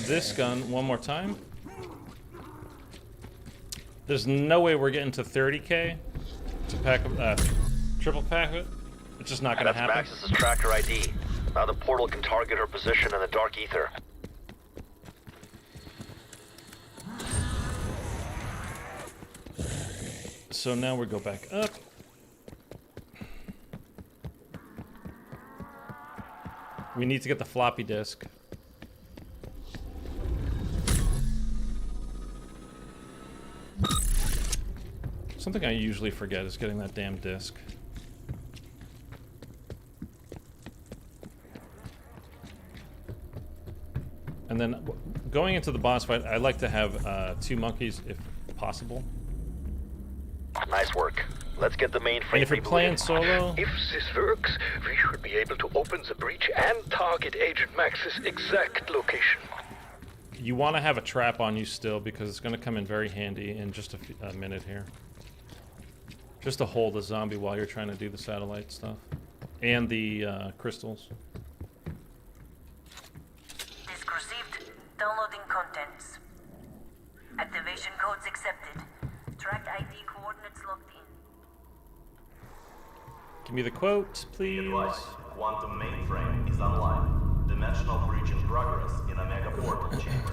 S1: This gun one more time. There's no way we're getting to 30k to pack triple pack it. It's just not gonna
S2: That's
S1: happen.
S2: Maxis's tracker ID. Now the portal can target her position in the dark ether.
S1: So now we go back up. We need to get the floppy disk. Something I usually forget is getting that damn disk. And then going into the boss fight, I like to have 2 monkeys if possible.
S2: Nice work. Let's get the mainframe
S1: And if you're playing
S2: rebooted.
S1: solo,
S3: If this works, we should be able to open the breach and target Agent Max's exact location.
S1: you want to have a trap on you still because it's going to come in very handy in just a minute here. Just to hold a zombie while you're trying to do the satellite stuff. And the crystals.
S6: Disk received. Downloading contents. Activation codes accepted. Track ID coordinates logged in.
S1: Give me the quote, please.
S5: Advice, quantum mainframe is online. Dimensional breach in progress in a mega portal chamber.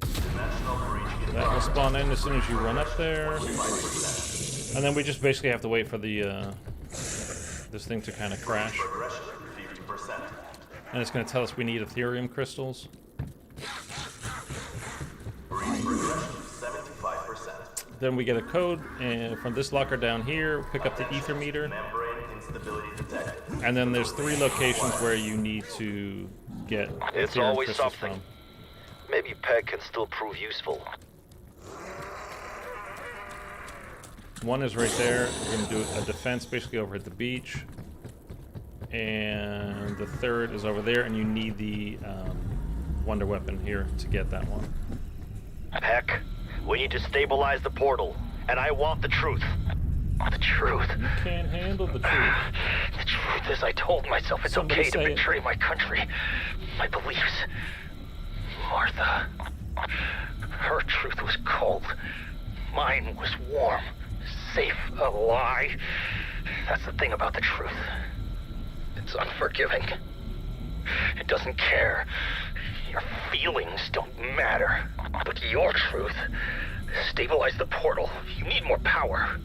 S5: Dimensional breach in
S1: That will spawn in as soon as you run up there. And then we just basically have to wait for the this thing to kind of crash.
S5: progression 50%.
S1: And it's going to tell us we need Ethereum crystals.
S5: Breach progression 75%.
S1: Then we get a code and from this locker down here, pick up the ether meter.
S5: Membrane instability detected.
S1: And then there's 3 locations where you need to get
S2: It's
S1: Ethereum
S2: always
S1: crystals
S2: something.
S1: from.
S2: Maybe Peg can still prove useful.
S1: One is right there. We're going to do a defense basically over at the beach. And the third is over there, and you need the wonder weapon here to get that one.
S2: Peck, we need to stabilize the portal, and I want the truth.
S3: The truth.
S1: You can't handle the truth.
S3: The truth is I told myself it's
S1: Somebody
S3: okay to
S1: say it.
S3: betray my country, my beliefs. Martha, her truth was cold. Mine was warm, safe, a lie. That's the thing about the truth. It's unforgiving. It doesn't care. Your feelings don't matter. But your truth, stabilize the portal. You need more power.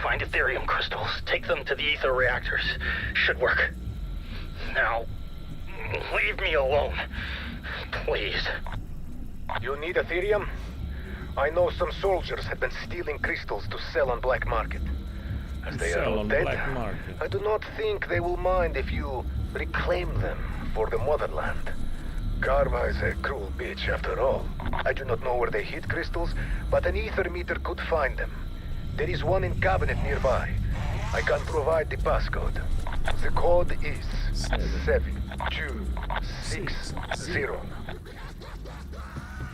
S3: Find Ethereum crystals. Take them to the ether reactors. Should work. Now, leave me alone. Please.
S9: You need Ethereum? I know some soldiers have been stealing crystals to sell on black market. as they are
S1: Sell
S9: all
S1: on the
S9: dead.
S1: black market.
S9: I do not think they will mind if you reclaim them for the motherland. Karma is a cruel bitch after all. I do not know where they hid crystals, but an ether meter could find them. There is one in cabinet nearby. I can provide the passcode. The code is 7260.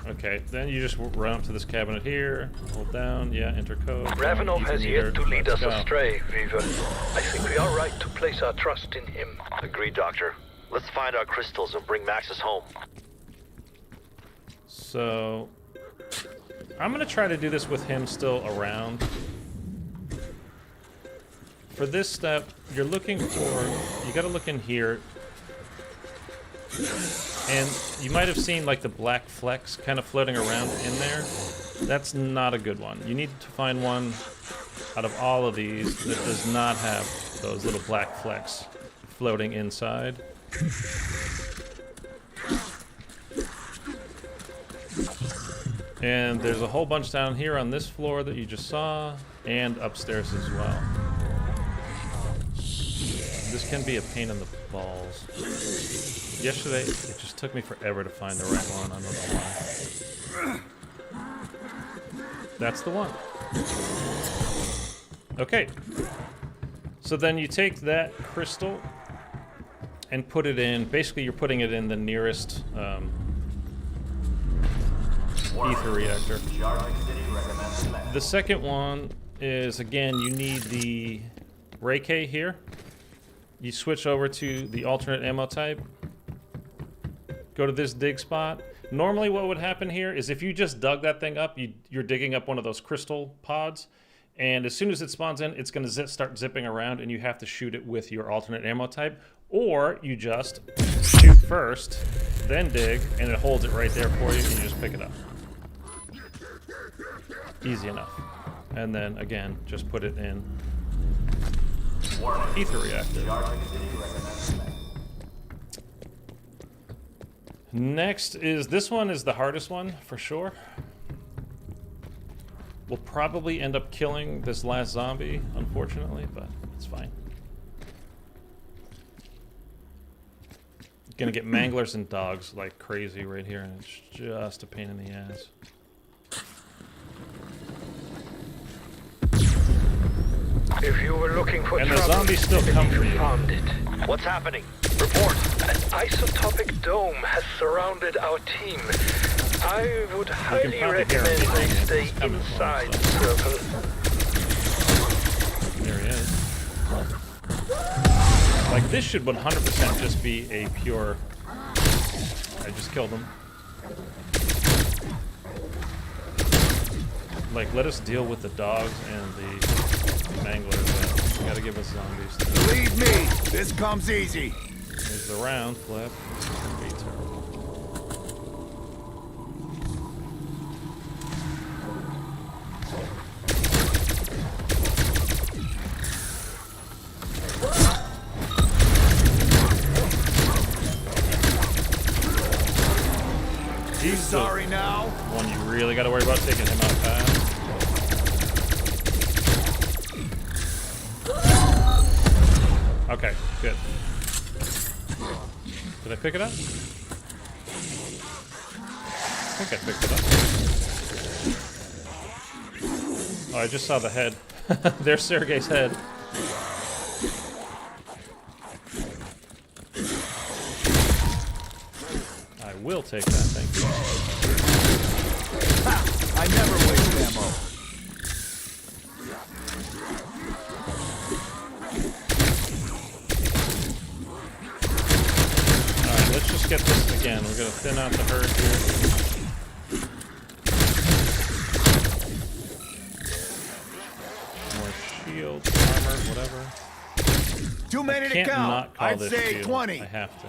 S1: Okay, then you just run up to this cabinet here, hold down, yeah, enter code.
S3: Ravenov
S1: ether
S3: has
S1: meter,
S3: yet to lead
S1: let's
S3: us
S1: go.
S3: astray, Weaver. I think we are right to place our trust in him.
S2: Agreed, Doctor. Let's find our crystals and bring Maxis home.
S1: So, I'm gonna try to do this with him still around. For this step, you're looking for, you gotta look in here. And you might have seen like the black flecks kind of floating around in there. That's not a good one. You need to find one out of all of these that does not have those little black flecks floating inside. And there's a whole bunch down here on this floor that you just saw, and upstairs as well. This can be a pain in the balls. Yesterday, it just took me forever to find the right one. I don't know why. That's the one. Okay. So then you take that crystal and put it in. Basically, you're putting it in the nearest ether reactor. The second one is, again, you need the Ray K here. You switch over to the alternate ammo type. Go to this dig spot. Normally what would happen here is if you just dug that thing up, you're digging up one of those crystal pods, and as soon as it spawns in, it's going to start zipping around, and you have to shoot it with your alternate ammo type. Or you just shoot first, then dig, and it holds it right there for you, and you just pick it up. Easy enough. And then, again, just put it in ether reactor. Next is, this one is the hardest one, for sure. We'll probably end up killing this last zombie, unfortunately, but it's fine. Gonna get manglers and dogs like crazy right here, and it's just a pain in the ass.
S3: If you were looking for
S1: And the
S3: trouble,
S1: zombies still
S3: then
S1: come
S3: you
S1: for you.
S3: found it.
S2: What's happening? Report.
S3: An isotopic dome has surrounded our team. I would highly
S1: probably hear
S3: recommend
S1: him.
S3: they stay
S1: He's coming for
S3: inside
S1: him,
S3: the circle.
S1: There he is. Like, this should 100% just be a pure... I just killed him. Like, let us deal with the dogs and the manglers. We gotta give us zombies.
S4: Believe me, this comes easy.
S1: There's the round flip. This is gonna be terrible. He's
S4: Sorry now.
S1: one you really got to worry about taking him out fast. Okay, good. Did I pick it up? I think I picked it up. Oh, I just saw the head. There's Sergei's head. I will take that, thank you.
S4: Ha! I never waste ammo.
S1: Alright, let's just get this again. We're gonna thin out the herd here. More shields, armor, whatever.
S4: Too many to
S1: Can't
S4: count.
S1: not call
S4: I'd
S1: this
S4: say
S1: shield.
S4: 20.
S1: I have to.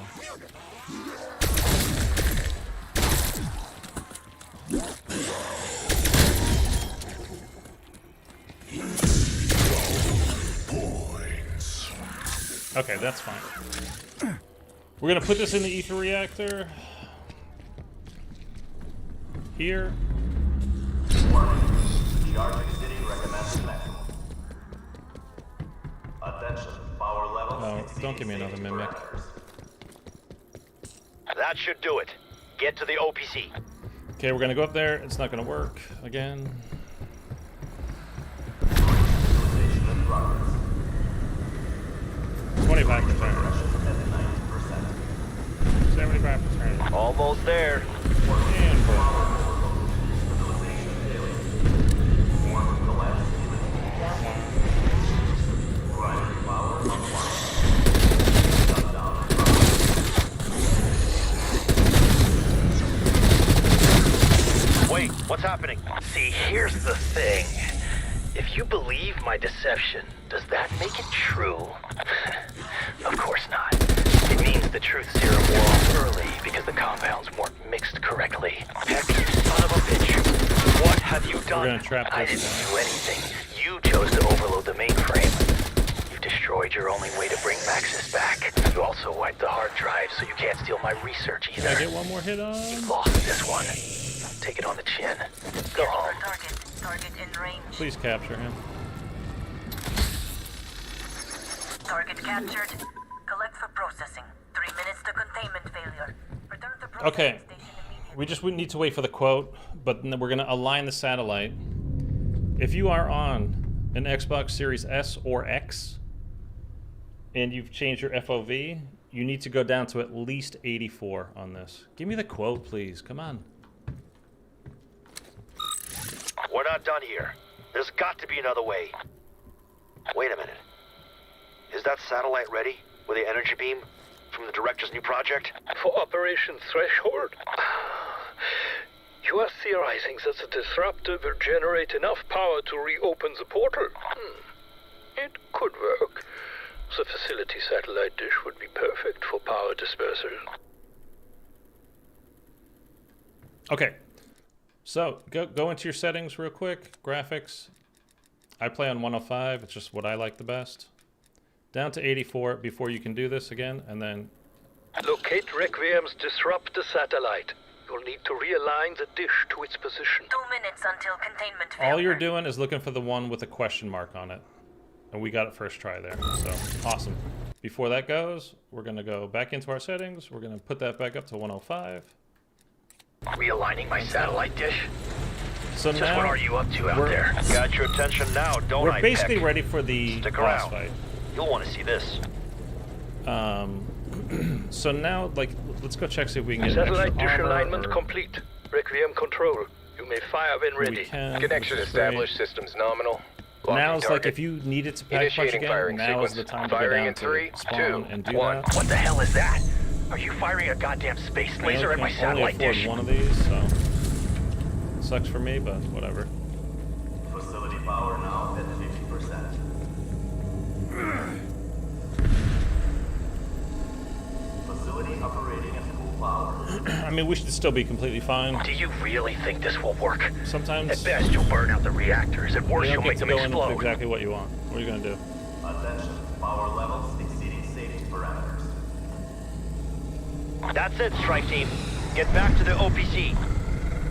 S1: Okay, that's fine. We're gonna put this in the ether reactor. Here. Don't give me another mimic.
S2: That should do it. Get to the OPC.
S1: Okay, we're gonna go up there. It's not gonna work again. 25%. 75%.
S2: Almost there.
S1: And boom.
S2: Wait, what's happening?
S3: See, here's the thing. If you believe my deception, does that make it true? Of course not. It means the truth serum wore off early because the compounds weren't mixed correctly. Heck, you son of a bitch. What have you done?
S1: We're gonna trap
S3: I
S1: this
S3: didn't
S1: guy.
S3: do anything. You chose to overload the mainframe. You've destroyed your only way to bring Maxis back. You also wiped the hard drive so you can't steal my research either.
S1: Can I get one more hit on?
S3: You lost this one. Take it on the chin. Go home.
S6: Target in range.
S1: Please capture him.
S6: Target captured. Collect for processing. 3 minutes to containment failure. Return to processing
S1: Okay.
S6: station immediately.
S1: We need to wait for the quote, but then we're gonna align the satellite. If you are on an Xbox Series S or X, and you've changed your FOV, you need to go down to at least 84 on this. Give me the quote, please. Come on.
S2: We're not done here. There's got to be another way. Wait a minute. Is that satellite ready with the energy beam from the director's new project?
S3: For Operation Threshold? You are theorizing that the disruptor will generate enough power to reopen the portal? It could work. The facility satellite dish would be perfect for power dispersal.
S1: Okay. So, go into your settings real quick. Graphics. I play on 105. It's just what I like the best. Down to 84 before you can do this again, and then...
S3: Locate Requiem's disruptor satellite. You'll need to realign the dish to its position.
S6: 2 minutes until containment failure.
S1: All you're doing is looking for the one with a question mark on it. And we got it first try there, so awesome. Before that goes, we're gonna go back into our settings. We're gonna put that back up to 105.
S3: Realigning my satellite dish?
S1: So
S3: Just
S1: now
S3: what are you up to out
S1: we're-
S3: there?
S2: Got your attention now, don't I,
S1: we're basically
S2: Peck?
S1: ready for the
S2: Stick
S1: boss
S2: around.
S1: fight.
S2: You'll want to see this.
S1: So now, like, let's go check see if we can get
S3: Satellite dish
S1: extra armor
S3: alignment
S1: or-
S3: complete. Requiem control. You may fire when
S1: We
S3: ready.
S1: can,
S9: Connection
S1: which is great.
S9: established. Systems nominal.
S1: Now it's like
S9: Target.
S1: if you needed to pack punch
S9: Initiating
S1: again,
S9: firing
S1: now is the
S9: sequence.
S1: time to go
S9: Firing
S1: down
S9: in
S1: to
S9: 3,
S1: spawn
S9: 2,
S1: and do
S9: 1.
S1: that.
S3: What the hell is that? Are you firing a goddamn space
S1: I
S3: laser at my
S1: only
S3: satellite
S1: afford
S3: dish?
S1: one of these, so sucks for me, but whatever.
S5: Facility power now at 50%. Facility operating at full power.
S1: I mean, we should still be completely fine.
S3: Do you really think this will work?
S1: Sometimes
S3: At best, you'll burn out the reactors. At worst,
S1: you
S3: you'll
S1: don't get
S3: make
S1: to
S3: them
S1: go into
S3: explode.
S1: exactly what you want. What are you gonna do?
S5: Attention, power levels exceeding safety parameters.
S2: That's it, strike team. Get back to the OPC.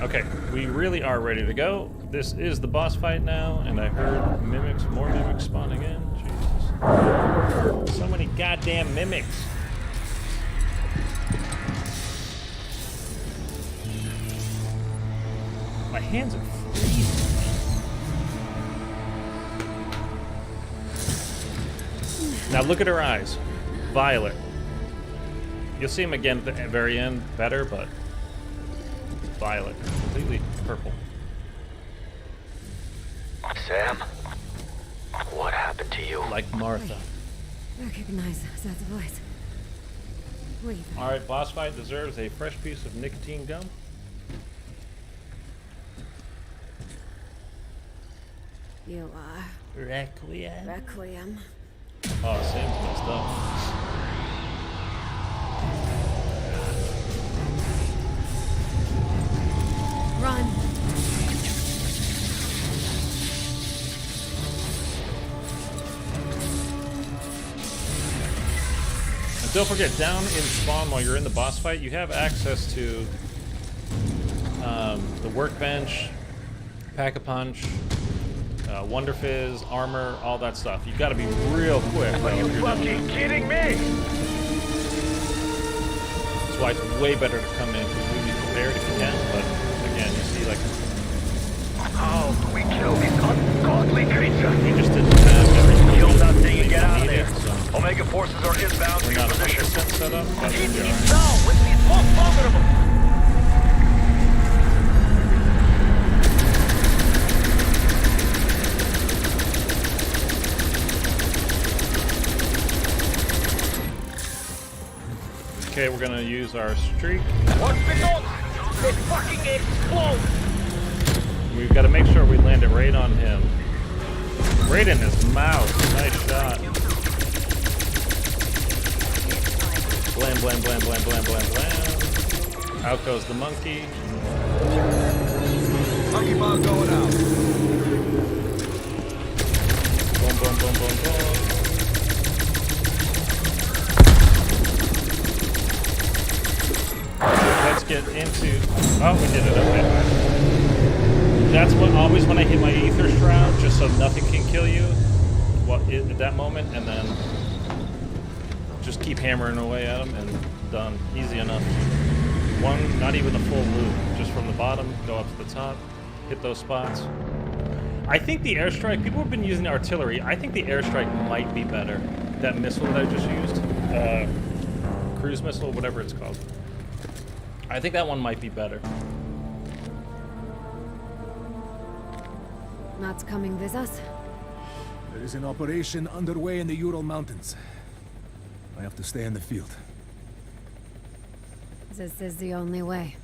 S1: Okay, we really are ready to go. This is the boss fight now, and I heard mimics, more mimics spawning in. Jesus. So many goddamn mimics. My hands are freezing. Now look at her eyes. Violet. You'll see him again at the very end, better, but violet. Completely purple.
S3: Sam, what happened to you?
S1: Like Martha.
S10: Recognize that voice. Wait.
S1: Alright, boss fight deserves a fresh piece of nicotine gum.
S10: You are
S1: Requiem.
S10: Requiem.
S1: Oh, Sam's messed up.
S10: Run.
S1: And don't forget, down in spawn while you're in the boss fight, you have access to the workbench, pack-a-punch, Wonder Fizz, armor, all that stuff. You got to be real quick.
S2: Are you fucking kidding me?
S1: That's why it's way better to come in completely prepared if you can. But again, you see, like,
S2: How do we kill this ungodly creature?
S1: we just didn't have everything.
S2: Kill that thing and get out of there.
S1: So
S2: Omega forces are inbound
S1: we're
S2: to your
S1: not
S2: position.
S1: 100% set up, but
S2: Keep
S1: we
S2: him
S1: are.
S2: down when he's most vulnerable.
S1: Okay, we're gonna use our streak.
S2: What's been on? It fucking explodes!
S1: We've got to make sure we land it right on him. Right in his mouth. Nice shot. Blam, blam, blam, blam, blam, blam, blam. Out goes the monkey.
S4: Monkey bomb going out.
S1: Boom, boom, boom, boom, boom. Let's get into... Oh, we did it. Okay. That's what always when I hit my ether shroud, just so nothing can kill you at that moment, and then just keep hammering away at them, and done. Easy enough. One, not even a full loop. Just from the bottom, go up to the top, hit those spots. I think the airstrike, people have been using artillery. I think the airstrike might be better. That missile that I just used, cruise missile, whatever it's called. I think that one might be better.
S10: Not coming with us?
S4: There is an operation underway in the Ural Mountains. I have to stay in the field.
S10: This is the only way.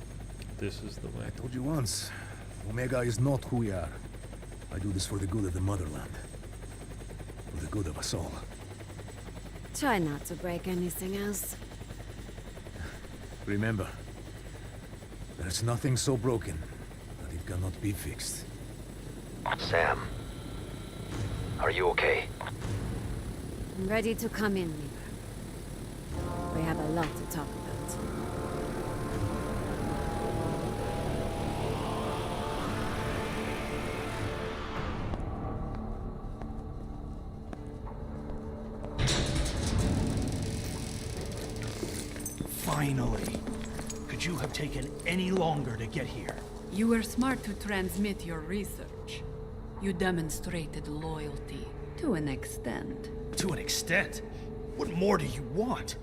S1: This is the way.
S4: I told you once, Omega is not who we are. I do this for the good of the motherland. For the good of us all.
S10: Try not to break anything else.
S4: Remember, there's nothing so broken that it cannot be fixed.
S2: Sam, are you okay?
S10: I'm ready to come in, Leader. We have a lot to talk about.
S11: Finally. Could you have taken any longer to get here?
S12: You were smart to transmit your research. You demonstrated loyalty to an extent.
S11: To an extent? What more do you want?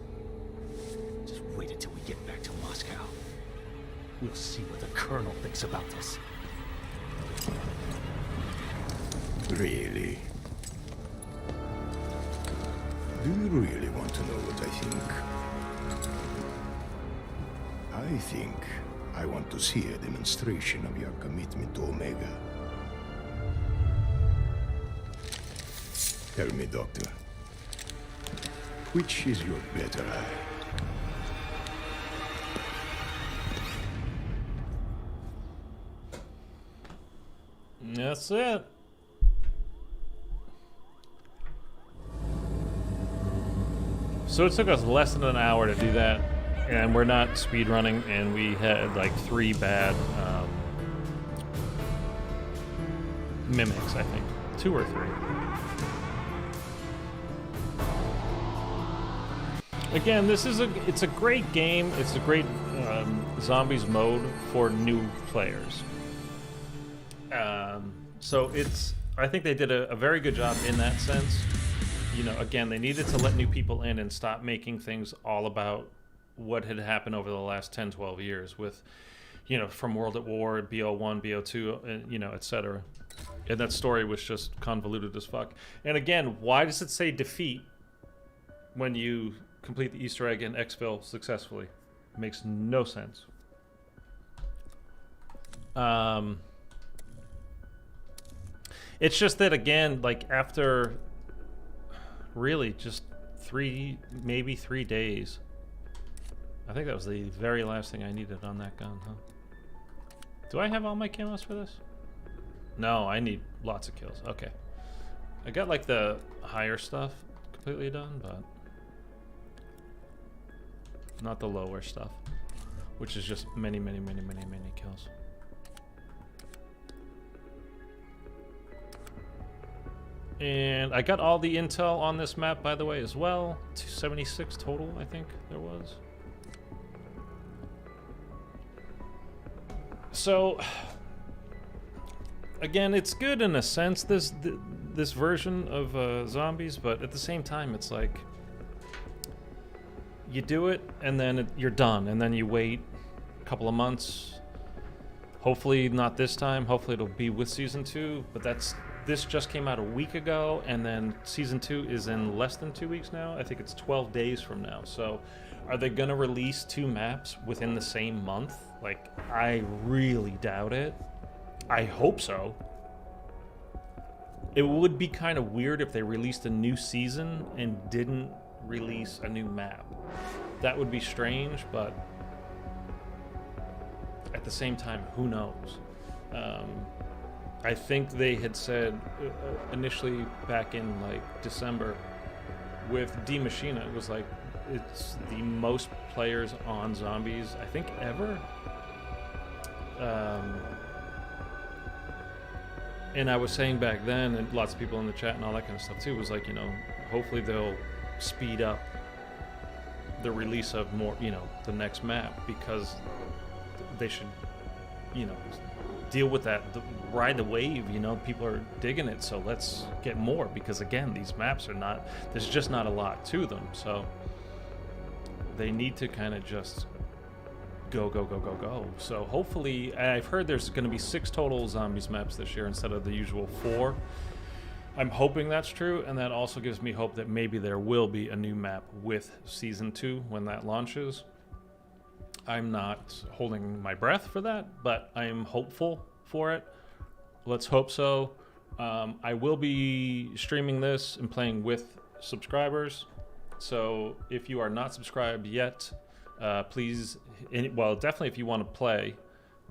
S11: Just wait until we get back to Moscow. We'll see what the Colonel thinks about this.
S13: Really? Do you really want to know what I think? I think I want to see a demonstration of your commitment to Omega. Tell me, Doctor, which is your better eye?
S1: That's it. So it took us less than an hour to do that, and we're not speed running, and we had like 3 bad mimics, I think. 2 or 3. Again, it's a great game. It's a great zombies mode for new players. So I think they did a very good job in that sense. You know, again, they needed to let new people in and stop making things all about what had happened over the last 10, 12 years with, you know, from World at War, BO1, BO2, and, you know, etc. And that story was just convoluted as fuck. And again, why does it say defeat when you complete the Easter egg and exfil successfully? It makes no sense. It's just that, again, like after really just maybe 3 days, I think that was the very last thing I needed on that gun, huh? Do I have all my camos for this? No, I need lots of kills. Okay. I got like the higher stuff completely done, but not the lower stuff, which is just many, many, many, many, many kills. And I got all the intel on this map, by the way, as well. 276 total, I think there was. So, again, it's good in a sense, this version of zombies, but at the same time, it's like you do it and then you're done, and then you wait a couple of months. Hopefully not this time. Hopefully it'll be with season 2, but this just came out a week ago, and then season 2 is in less than 2 weeks now. I think it's 12 days from now. So are they gonna release 2 maps within the same month? Like, I really doubt it. I hope so. It would be kind of weird if they released a new season and didn't release a new map. That would be strange, but at the same time, who knows? I think they had said initially back in like December with D Machina, it was like it's the most players on zombies I think ever. And I was saying back then, and lots of people in the chat and all that kind of stuff too, was like, you know, hopefully they'll speed up the release of more, you know, the next map, because they should, you know, deal with that, ride the wave, you know, people are digging it, so let's get more, because again, these maps are not, there's just not a lot to them, so they need to kind of just go. So hopefully, I've heard there's going to be 6 total zombies maps this year instead of the usual 4. I'm hoping that's true, and that also gives me hope that maybe there will be a new map with season 2 when that launches. I'm not holding my breath for that, but I am hopeful for it. Let's hope so. I will be streaming this and playing with subscribers. So if you are not subscribed yet, please, well, definitely if you want to play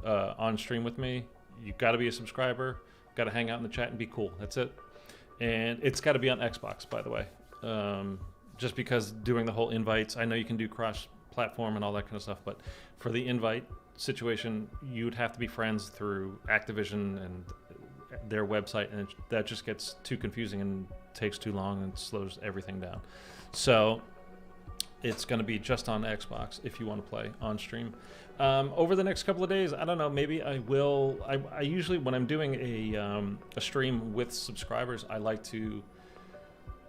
S1: on stream with me, you've got to be a subscriber, got to hang out in the chat and be cool. That's it. And it's got to be on Xbox, by the way. Just because doing the whole invites, I know you can do cross-platform and all that kind of stuff, but for the invite situation, you'd have to be friends through Activision and their website, and that just gets too confusing and takes too long and slows everything down. So it's going to be just on Xbox if you want to play on stream. Over the next couple of days, I don't know, maybe I will. I usually, when I'm doing a stream with subscribers, I like to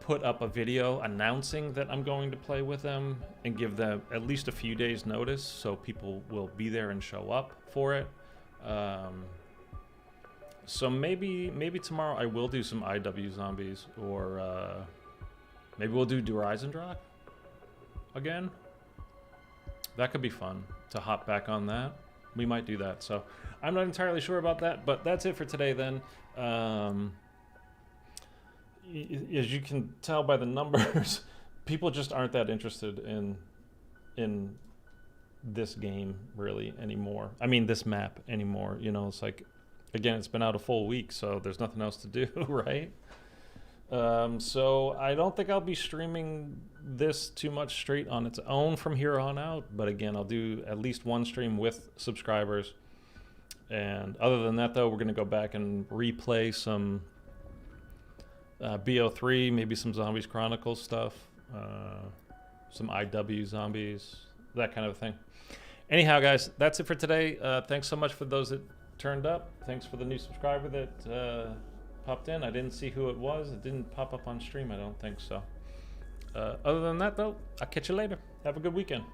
S1: put up a video announcing that I'm going to play with them and give them at least a few days notice so people will be there and show up for it. So maybe tomorrow I will do some IW zombies, or maybe we'll do Horizon Drop again. That could be fun to hop back on that. We might do that. So I'm not entirely sure about that, but that's it for today then. As you can tell by the numbers, people just aren't that interested in this game really anymore. I mean, this map anymore. You know, it's like, again, it's been out a full week, so there's nothing else to do, right? So I don't think I'll be streaming this too much straight on its own from here on out. But again, I'll do at least one stream with subscribers. And other than that, though, we're going to go back and replay some BO3, maybe some Zombies Chronicles stuff, some IW zombies, that kind of thing. Anyhow, guys, that's it for today. Thanks so much for those that turned up. Thanks for the new subscriber that popped in. I didn't see who it was. It didn't pop up on stream, I don't think so. Other than that, though, I'll catch you later. Have a good weekend.